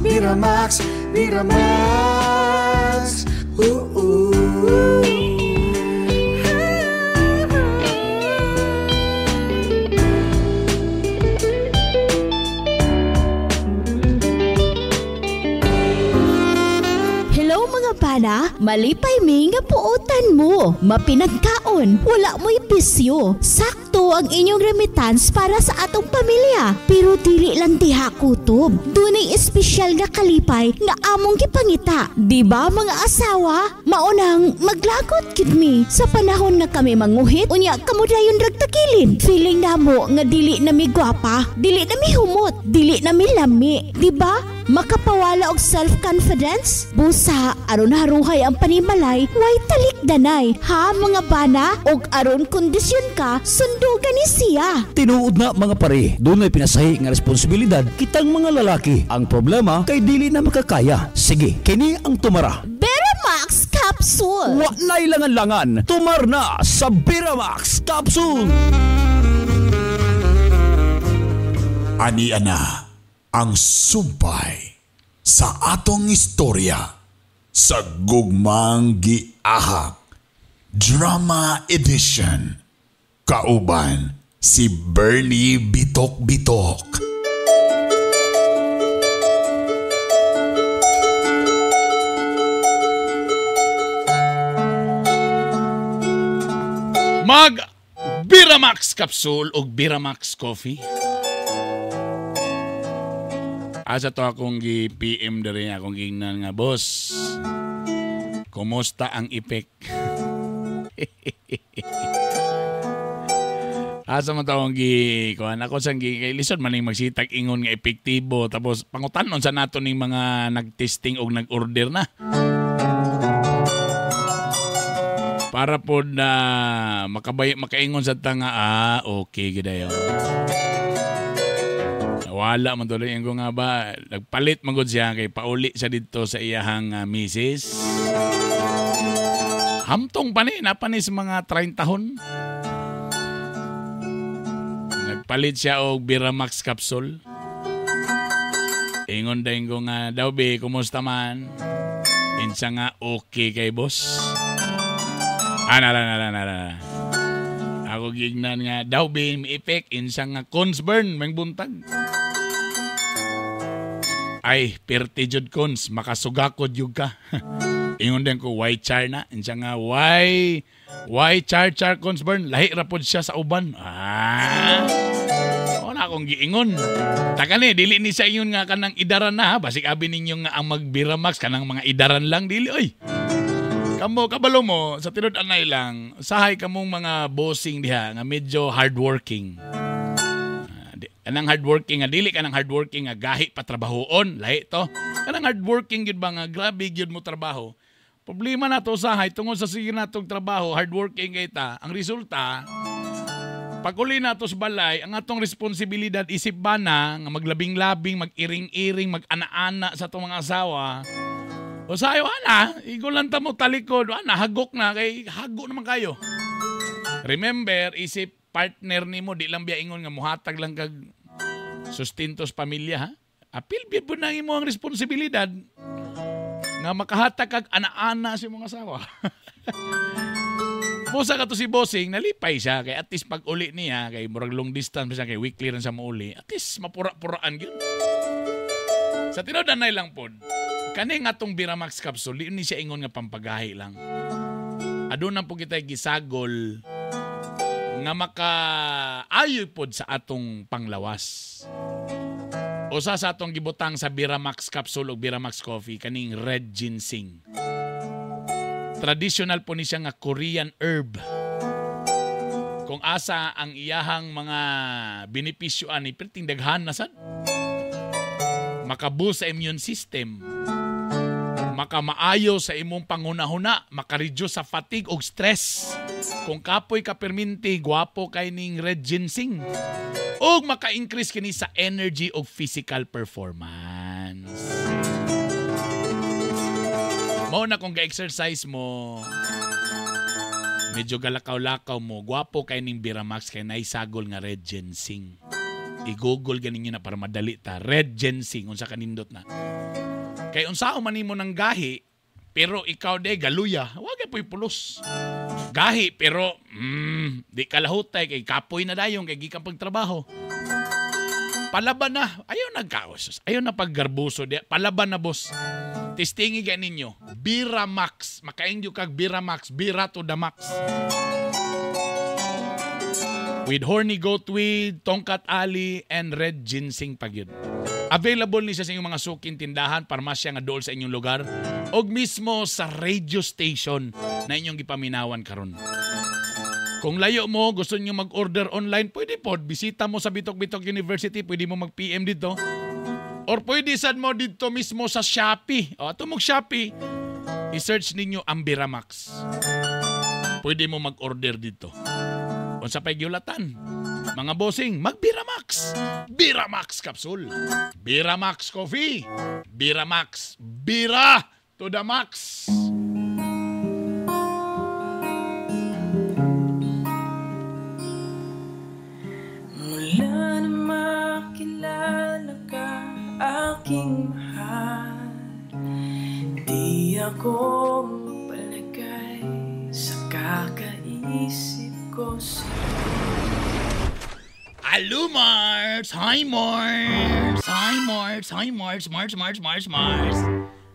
Hello mga bana, malipay mi nga puotan mo. Mapinagkaon, wala mo'y bisyo. Sakto ang inyong remittance para sa atong pamilya. Pero dili lang diha kutob. Dunay espesyal nga kalipay nga among gipangita. Diba mga asawa? Maunang maglagot gid mi sa panahon nga kami manguhit. Unya kamudayon ragtakilin. Feeling namo nga dili na mi gwapa, dili na mi humot, dili na mi lami. Diba? Makapawala og self-confidence? Busa, aron haruhay ang panimalay, way talikdanay. Ha mga bana? Og aron kondisyon ka, sundugan ni siya. Tinuod na mga pare, doon ay pinasahi nga responsibilidad kitang mga lalaki. Ang problema kay dili na makakaya. Sige, kini ang tumara. Biramax Capsule. Wa na'y langan-langan, tumar na sa Biramax Capsule. Ani ana ang sumpay sa atong istorya sa Gugmang Giahak Drama Edition. Kauban si Bernie Bitok-Bitok. Mag Biramax Capsule o Biramax Coffee. Asa to akong gi-PM diri akong gingnan nga, boss. Kumusta ang ipek? Asa man to akong kuan ako sang kay lison man ning magsitag ingon nga epektibo tapos pangutanon sa nato ning mga nagtesting og nag-order na. Para po na makaingon sa tanga okay gidayon. Wala man tuloy yung nga ba, nagpalit man gud siya kay pauli sa dito sa iyahang misis. Hamtong pa ni, napanis mga 30 tahon. Nagpalit siya og Biramax Capsule. Ingon dahin ko nga, daw be, kumusta man? Insa nga okay kay boss. Nara. Ako gignan nga, daw be, may effect, insa nga consburn, may buntag. Ay, perti jud cons, makasugakod yug ka. Ingon din ko, why char na? Insa nga, why char cons burn? Lahi rapod siya sa uban. O na akong giingon. Taka ni, dili ni sa inyon nga kanang idaran na ha. Basik abi ninyo nga ang magbiramax, kanang mga idaran lang, dili. Oy, kamo, kabalo mo, sa tinod anay lang, sahay kamong mga bossing diha, nga medyo hardworking. Kanang hardworking nga dili kanang hardworking nga gahi pa trabahoon, lahi to. Kanang hardworking gyud ba nga grabe gyud mo trabaho. Problema na to usahay tungod sa sige natong trabaho, hardworking kay ta. Ang resulta pag uli na to sa balay, ang atong responsibilidad isip ba na nga maglabing-labing, mag-iring-iring, mag-ana-ana sa atong mga asawa. Usahay ana, igulan ta mo talikod, ana hagok na kay hago naman kayo. Remember, isip partner nimo di lang biya ingon nga muhatag lang kag sustintos pamilya ha. Apil biya po na imo ang responsibilidad nga makahatag kag ana-ana sa mga asawa. Musa ka to si Bossing, nalipay siya kay at least pag uli niya kay murag long distance siya kay weekly ran sa mauli. At least mapura-puraan gyud. Sa tinuod-anay lang pod. Kani nga tong Biramax capsule, ni siya ingon nga pampagahi lang. Aduna po kita gisagol nga makaayoy pod sa atong panglawas. Usa sa atong gibutang sa Biramax capsule o Biramax coffee kaning red ginseng. Traditional po ni siya nga Korean herb. Kung asa ang iyahang mga benepisyo ani perting daghan na sad. Maka-boost sa immune system. Makamaayo sa imong panghuna-huna, maka-reduce sa fatigue o stress. Kung kapoy ka perminti, gwapo kay ning red ginseng. O maka-increase kini sa energy o physical performance. Mao na kung ga-exercise mo, medyo galakaw-lakaw mo, gwapo kay ning Biramax kay naisagol nga red ginseng. I-google ganin na para madali ta. Red ginseng, unsa kanindot na. Kay unsa man nimo ng gahi, pero ikaw de galuya, wag po'y pulos. Gahi pero di kalahutay kay kapoy na dayon kay gikan pagtrabaho. Palaban na, ayaw nagkaos. Ayaw na paggarbuso di. Palaban na boss. Testingi ga ninyo. Biramax, makaingyo kag Biramax, bira to the max. With horny goatweed, tongkat ali, and red ginseng pagyud. Available ni siya sa inyong mga suking tindahan, parmasya nga dool sa inyong lugar, o mismo sa radio station na inyong gipaminawan karon. Kung layo mo, gusto niyo mag-order online, pwede po. Bisita mo sa Bitok-Bitok University, pwede mo mag-PM dito. Or pwede sad mo dito mismo sa Shopee. O, ito mong Shopee, i-search ninyo ang Biramax. Pwede mo mag-order dito. Kung sa pagyulatan, mga bossing, mag-Biramax. Biramax capsule. Biramax coffee. Biramax. Bira to the max. Mula na makilala ka, aking mahal, di ako mapalagay sa kakaisip ko Hello, Mars! Hi, Mars! Hi, Mars! Hi, Mars! Mars!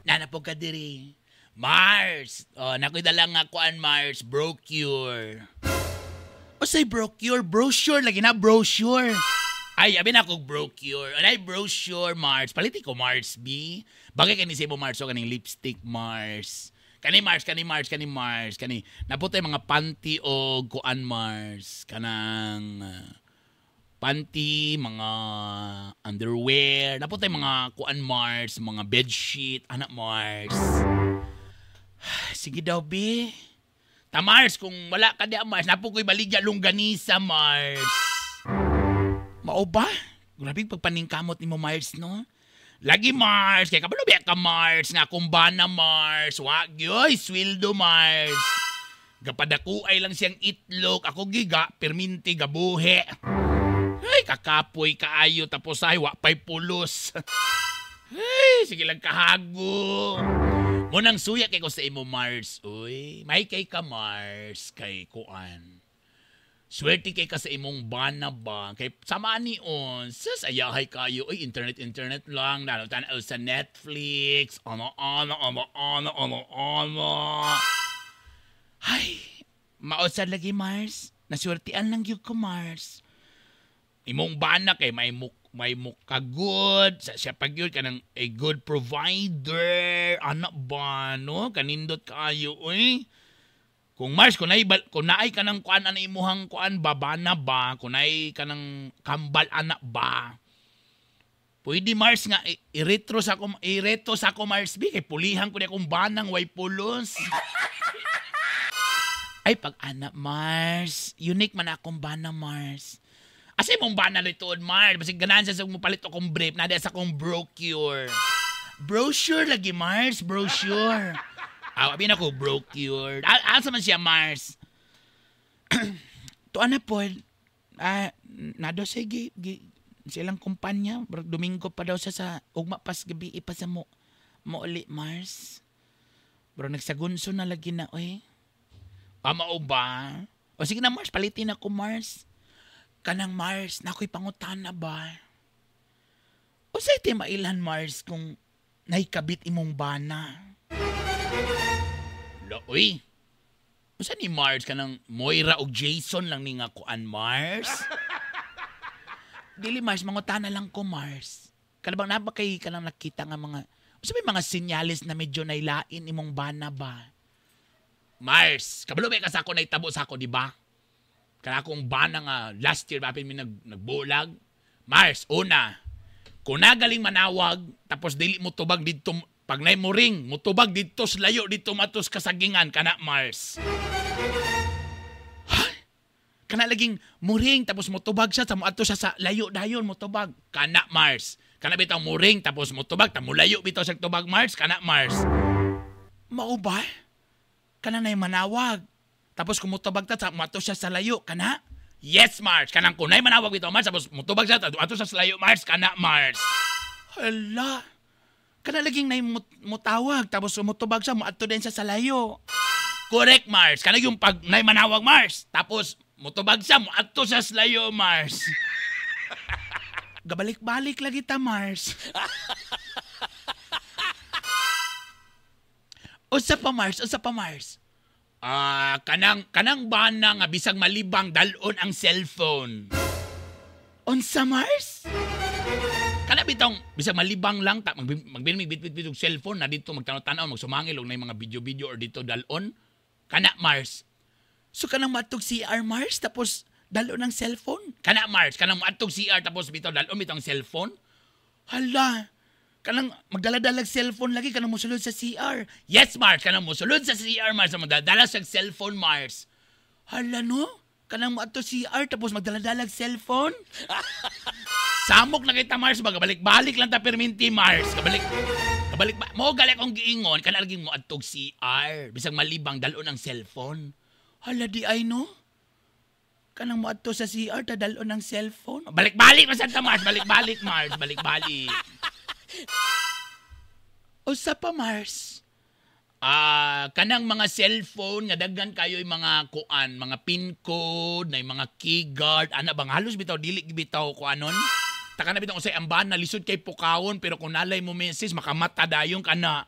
Nanapog ka diri. Mars! Oh, nakita lang ako ang Mars. Brochure. O say brochure? Brochure. Lagi na brochure. Ay, abi na ako brochure. Anay brochure, Mars. Paliti ko, Mars, B. Bagay kanisi mo, Mars. O kaning lipstick, Mars. Kani Mars. Naputay mga panty o kuan, Mars. Kanang panty, mga underwear. Naputay mga kuan, Mars. Mga bedsheet. Anak, Mars. Sige daw, B. Ta, Mars, kung wala ka diya, Mars, napukoy baligya longganisa, Mars. Mao ba? Grabe pagpaningkamot ni mo, Mars, no? Lagi, Mars. Kaya kabalo biya ka, Mars. Nga kumbana, Mars. Wag yoy, swildo, Mars. Gapadakuay lang siyang itlog. Ako giga, perminti, gabuhe. Ay, kakapoy, kaayo, tapos ay, wapay pulos. Ay, sige lang kahago. Munang suya kay ko sa imo, Mars. Uy, may kay ka, Mars. Kay kuan. Swerte kay ka sa imong bana ba? Kay samaan ni on. Sus, ayahay kayo. Uy, internet lang. Nalutan sa Netflix. Ano. Ay, mausad lagi, Mars. Naswertian lang yung ko, Mars. Imong bana kay may ka-good. Siya pag-good ka ng a good provider. Anak ba, no? Kanindot kayo, uy. Kung Mars, kung naay ka ng kuan na imuhang kuan babana ba, kung naay ka ng kambal anak ba, pwede Mars nga iretro sa ko Mars B, kay pulihan ko niya kung banang way pulos. Ay, pag anak Mars, unique man akong bana Mars. Asa mong bana ritoon Mars, basig ganahan sa mupalit akong brief, nada sa akong brochure. Brochure lagi Mars, brochure. Awabin ako, brochure. Asa man siya, Mars? Tuan na po, nado siya, silang kumpanya. Domingo pa daw siya sa ugma pas gabi ipa sa mo uli, Mars. Bro, nagsagunso na lagi na, oy. Mao ba? O sige na, Mars, palitin ako, Mars. Kanang Mars, nako'y pangutan na ba? O sa iti mailan, Mars, kung naikabit imong bana? Uy, saan ni Mars ka ng Moira o Jason lang ni nga kuan, Mars? Dili, Mars, mangutan na lang ko, Mars. Kalabang nabakay ka lang nakita nga mga, may mga sinyalis na medyo nailain imong bana ba? Mars, kabalo may kasako na itabo sa ako, di ba? Kaya akong bana nga last year, bapin mi nagbulag. Mars, una, kung nagaling manawag, tapos dili mo tubag dito, pag na'y mo ring, mutubag dito layo, dito matos kasagingan, kana Mars. Hay! Kana laging muring, tapos mutubag siya, ato siya sa layo dayon, mutubag, kana Mars. Kana bitaw muring, tapos mutubag, mulayo bitaw sa tubag Mars, kana Mars. Mao ba? Kana na'y manawag. Tapos kung mutubag ta, ato siya sa layo, kana? Yes, Mars. Kanang kung na'y manawag bitaw Mars, tapos mutubag siya, ato siya sa layo, Mars, kana Mars. Hala! Kana laging mutawag, tapos mutubag siya, muadto din siya sa layo. Correct, Mars. Kana yung pag na'y manawag, Mars. Tapos mutubag siya, muadto siya sa layo, Mars. Gabalik-balik lagi ta, Mars. Usa pa, Mars. Kanang bana nga bisag malibang dalon ang cellphone. Unsa, Mars? Kana bitong bisag malibang lang ta magbinmig bit cellphone na dito magtanaw-tanaw magsumangil og nay mga video or dito dalon. Kana Mars. So kanang matug CR Mars tapos dalon ng cellphone. Kana Mars, kanang matug CR tapos bitaw dalon bitong cellphone. Hala. Kanang magdala-dalag cellphone lagi kanang mosulod sa CR. Yes Mars, kanang mosulod sa CR Mars magdala sa cellphone Mars. Hala no? Kanang mo ato CR tapos magdala-dalag cellphone? Samok na kita Mars, balik-balik lang ta perminti Mars. Kabalik ba? Mo gali akong giingon, kana laging mo atog CR. Bisag malibang dalon ang cellphone. Hala di ay no? Kanang mo ato sa CR ta dalon ang cellphone. Balik-balik man sa Mars, balik-balik Mars, balik-balik. Usa pa Mars. Kanang mga cellphone nga daghan kayo yung mga kuan, mga pin code, na yung mga key guard, ana bang halos bitaw dili bitaw ko anon. Taka na bitaw usay amban na lisod kay pukawon pero kung nalay mo message makamata dayon kana.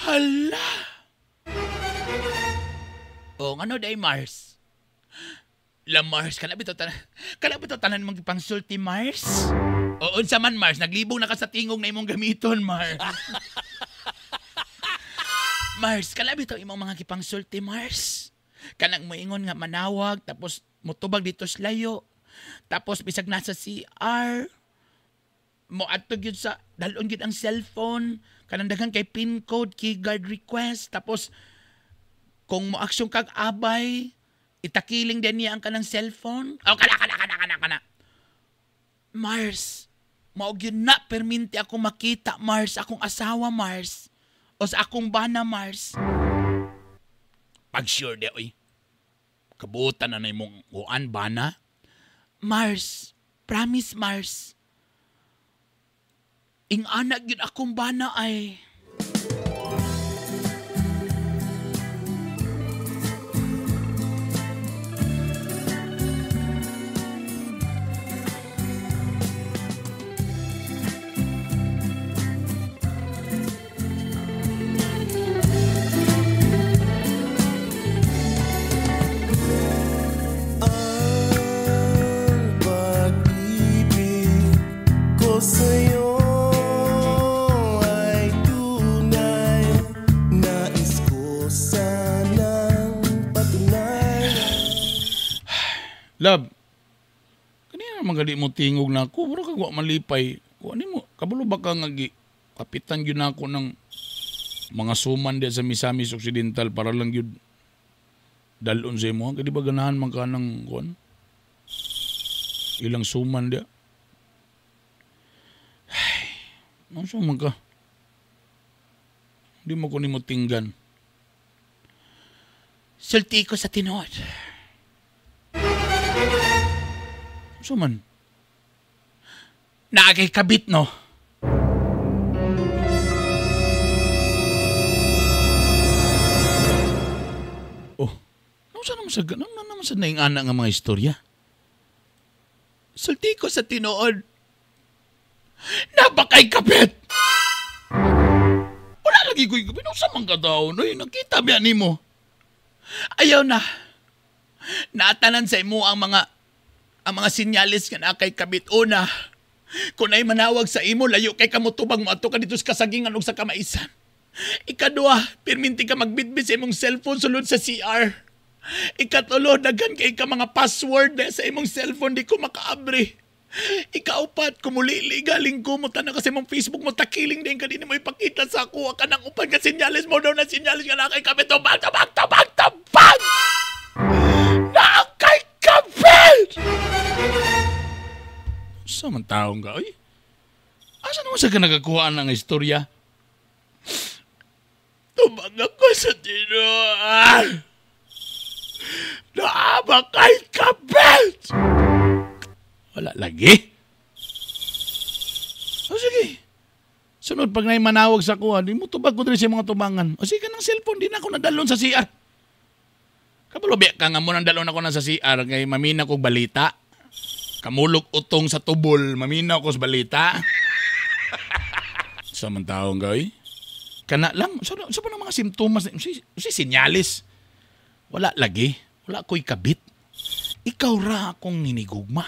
Hala. Oh, ano day Mars? La Mars, kana bitaw tanan mong pangsulti Mars? O unsa man Mars, naglibong na ka sa tingog na imong gamiton Mars. Mars, kalabi ito imong mga kipangsulti, Mars. Kanang moingon nga manawag, tapos mutubag dito sa layo. Tapos bisag nasa CR, mo atog yun sa, dalon yun ang cellphone, kanang daghan kay pin code, key guard request, tapos kung mo aksyon kag abay, itakiling din niya ang kanang cellphone. Oh, kana. Mars, maog yun na, perminti ako makita, Mars, akong asawa, Mars. O sa akong bana, Mars. Pag sure de, oy. Kabutan na mong uan, bana. Mars, promise, Mars. Ing anak yun akong bana ay. Sa'yo ay Love, kanina naman gali mo tingog na ako, pero kagwa malipay. Ano mo, kabalo ba ka nga kapitan yun ako ng mga suman diya sa Misamis Occidental para lang yun dalon sa imo. Kadi ba ganahan man ka ng kuan? Ilang suman diya. Ay, ano suman ka? Hindi mo ko ni mo tinggan. Sulti ko sa tinuod. Suman? Naagay kabit, no? Oh, ano naman sa naing anak nga mga istorya? Sulti ko sa tinuod. Nabakay kabit! Wala lagi ko yung binusa mang kadaw, no? Nakita biya ni mo. Ayaw na. Naatanan sa imo ang mga sinyalis nga na kay kabit. Una, kung ay manawag sa imo, layo kay kamutubang mo ato ka dito sa kasagingan o sa kamaisan. Ikadua, pirminti ka magbitbit sa imong cellphone sulod sa CR. Ikatulo, daghan kay ka mga password sa imong cellphone di ko makaabre. Ikaupat, kumulili galing ko mo tanong kasi mong Facebook mo takiling din ka din mo ipakita sa ako ka ng upan ka sinyalis mo daw na sinyalis nga na kay kabit. Tabang! Nakay kabit! Sa man taong ka, oy? Asa naman sa ka nagakuhaan ng istorya? Tumag ako sa tinuan! Naabakay kabit! Wala lagi? O sige. Sunod, pag na'y manawag sa kuha, di mo tubag ko rin sa mga tubangan. O sige, ng cellphone, di na ako nadalon sa CR. Kapalubi ka nga mo nandalon ako na sa CR, kay mamina kong balita. Kamulog utong sa tubol, mamina ko sa balita. Sa man taong gawin? Kana lang, sa pa ng mga simptomas, si sinyalis. Wala lagi, wala ko'y kabit. Ikaw ra akong ninigugma.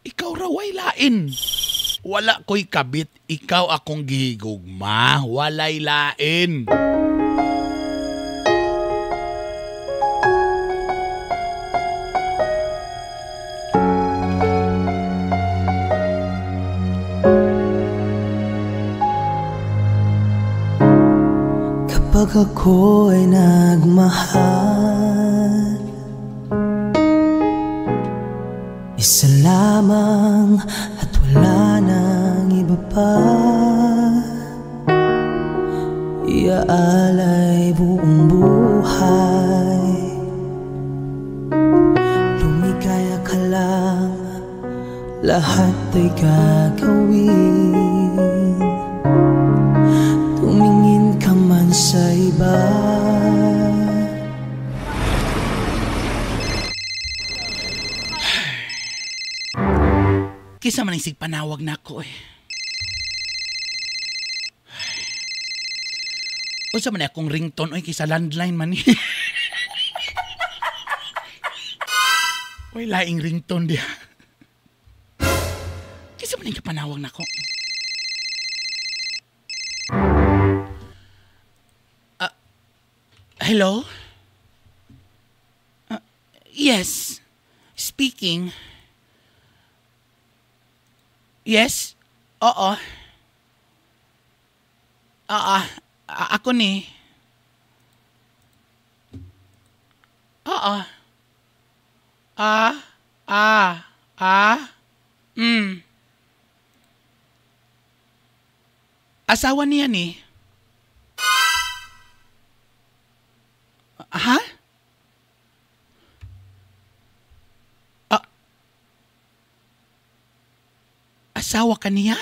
Ikaw ra way lain. Wala ko'y kabit, ikaw akong gihigugma. Walay lain. Kapag ako ay nagmahal, isa lamang at wala nang iba pa. Iaalay buong buhay, lumigaya ka lang, lahat ay gagawin. Tumingin ka man sa iba, kisa man isig panawag na ako eh. Unsa man akong ringtone oy kisa landline man ni. Oy laing ringtone dia. Kisa man yung panawag na ako. Hello? Yes. Speaking. Yes? Oo. Ako ni. Oo. Asawa niya ni. Ha? Asawa ka niya?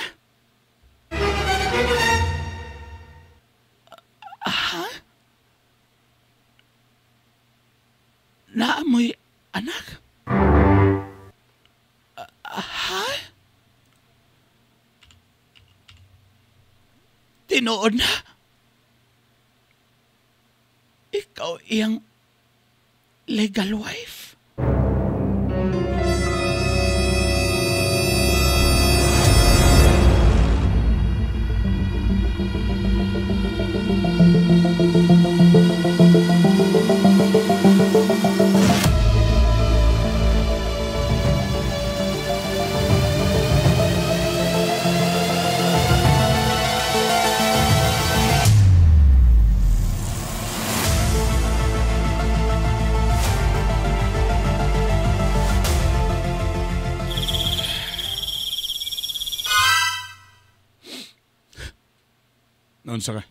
Ha? Naamoy anak? Ha? Tinuod na? Ikaw iyang legal wife? Naunsa ka?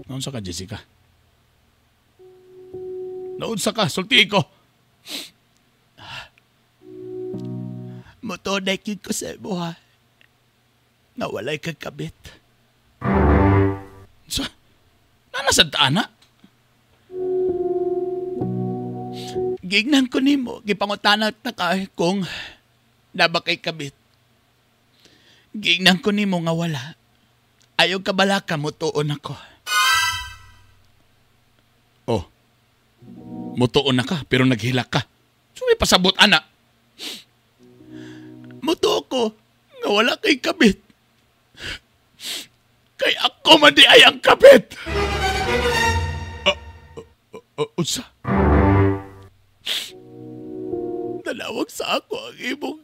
Naunsa ka, Jessica? Naunsa ka, sulti ko. Motoday yun ko sa imo ha. Nawalay kang kabit. So, nanasad ana? Gignan ko nimo, gipangutanag na ka kung naba kay kabit. Gignan ko nimo nga wala. Ayaw ka bala ka mo tuon ako. Oh, mutuon na ka pero naghilak ka. So may pasabot ana. Muto ko nga wala kay kabit. Kay ako man di ay ang kabit. Unsa? Talawag sa ako ang imong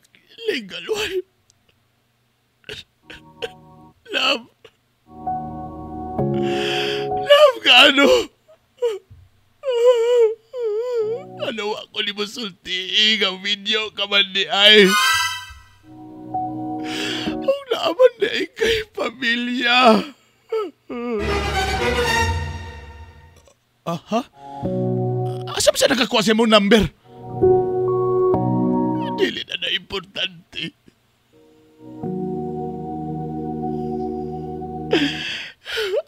legal wife. Love. Love ka ano? Ano ako ni mo sulti ang video ka man di ay. Ang naman na ikay pamilya. Aha? Asa ba siya nakakuha sa mong number? Dili na importante.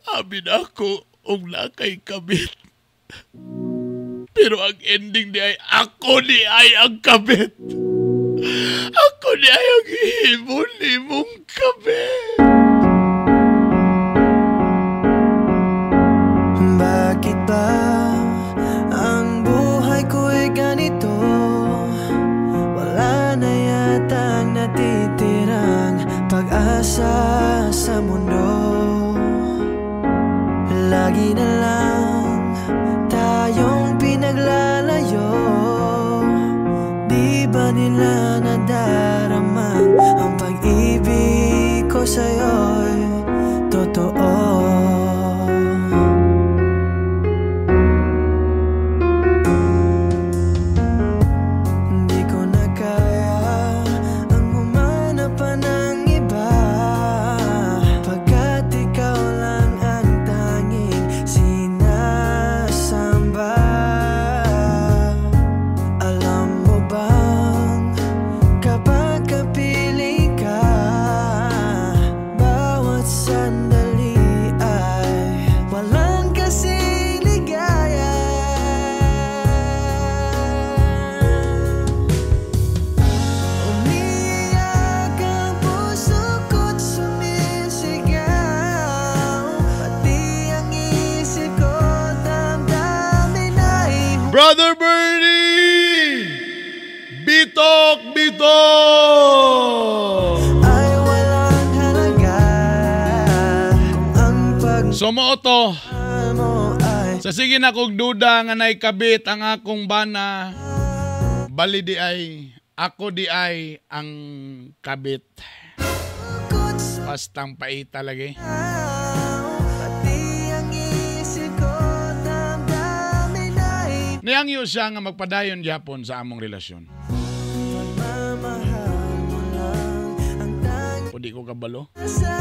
Amin ako og lakay kabit. Pero ang ending di ay ako di ay ang kabit. Ako di ay ang himon ni mong kabit. Bakit ba ang buhay ko'y ganito? Wala na yatang natitirang pag-asa sa mundo. Lagi na lang tayong pinaglalayo. Di ba nila nadarama ang pag-ibig ko sa'yo'y totoo? Di ko na kaya ang humanap pa ng iba, pagkat ikaw lang ang tanging sinasamba. Alam mo bang kapag kapiling ka, bawat sandali ay walang kasing ligaya. Umiiyak ang puso ko't sumisigaw, pati ang isip ko damdamin ay Brother Bernie! Bitok! Bitok! ay walang halaga kung ang Sumo to. mo ay Sa sige na kong duda nga naikabit ang akong bana. Bali di ay, ako di ay ang kabit. Pastang paita lagi. pati ang isip ko damdamin ay Niyangyo siya nga magpadayon Japon sa among relasyon. mamahal mo lang ang tanging O di ko kabalo. sa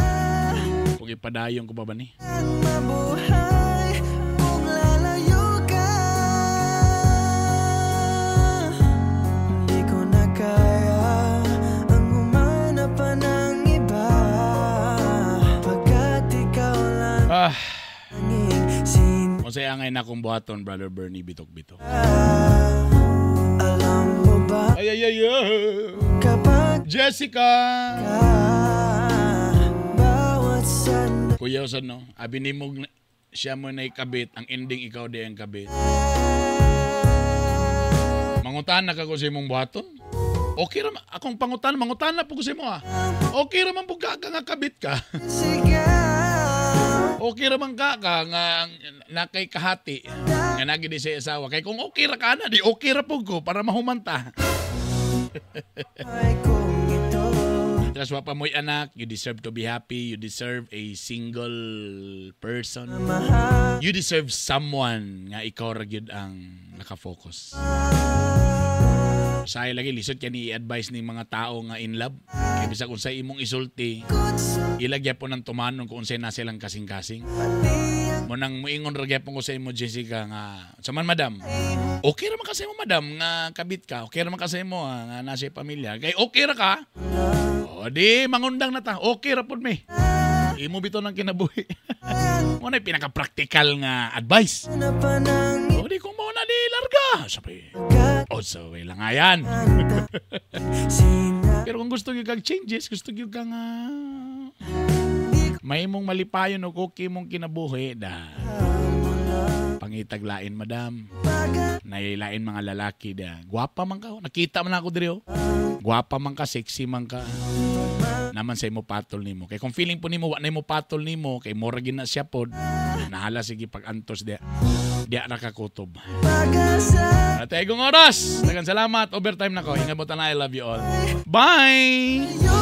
Kung ipadayon ko pa ba ni? mabuhay kung lalayo ka. Di ko na kaya ang humanap pa ng iba, pagkat ikaw lang Ah, sin. masaya ngay na kong buhaton, Brother Bernie, bitok-bitok. Alam mo ba Ay, ay, ay, ay. kapag Jessica! bawat sandali Kuya Osan, no? Abi ni mo siya mo na ikabit, ang ending ikaw di ang kabit. Mangutan na ka ko sa imong buhaton? Okay raman, akong pangutan, mangutan na po ko sa imo ha. Okay raman po ka nga kabit ka. Okay raman ka nga nakay kahati. Nga nagi di sa asawa. Kay kung okay ra ka na, di okay ra po ko para mahumanta. ay kung ito Tapos wapa mo'y anak, you deserve to be happy. You deserve a single person. You deserve someone nga ikaw ra gyud ang nakafocus. Saya lagi lisod kaya ni-advise ni mga tao nga in love. Kaya bisa kung sa imong isulti, ilagya po ng tumanon kung unsay na silang kasing-kasing. Munang muingon ragya po ko sa imo, Jessica, nga, saman madam, okay raman kasi mo madam, nga kabit ka, okay raman kasi mo, nga nasa pamilya, kay okay ra ka, o di, mangundang na ta, okay ra po me. Imo bito ng kinabuhi. Muna yung pinaka-practical nga advice. O di, kung mo na di larga, sabi, o so, lang nga yan. Pero kung gusto nyo kang changes, gusto nyo kang may mong malipayon o okay mong kinabuhi da pangitaglain madam, nailain mga lalaki da gwapa man ka, nakita man ako diri, gwapa man ka, sexy man ka, naman sa imo patol nimo. Kay kung feeling po nimo wa na imo patol nimo, kay mura gid na siya pod, nahala sige pag antos dia ra ka kutob. At igong oras, daghang salamat, overtime na ko. Ingat mo tanan, I love you all. Bye.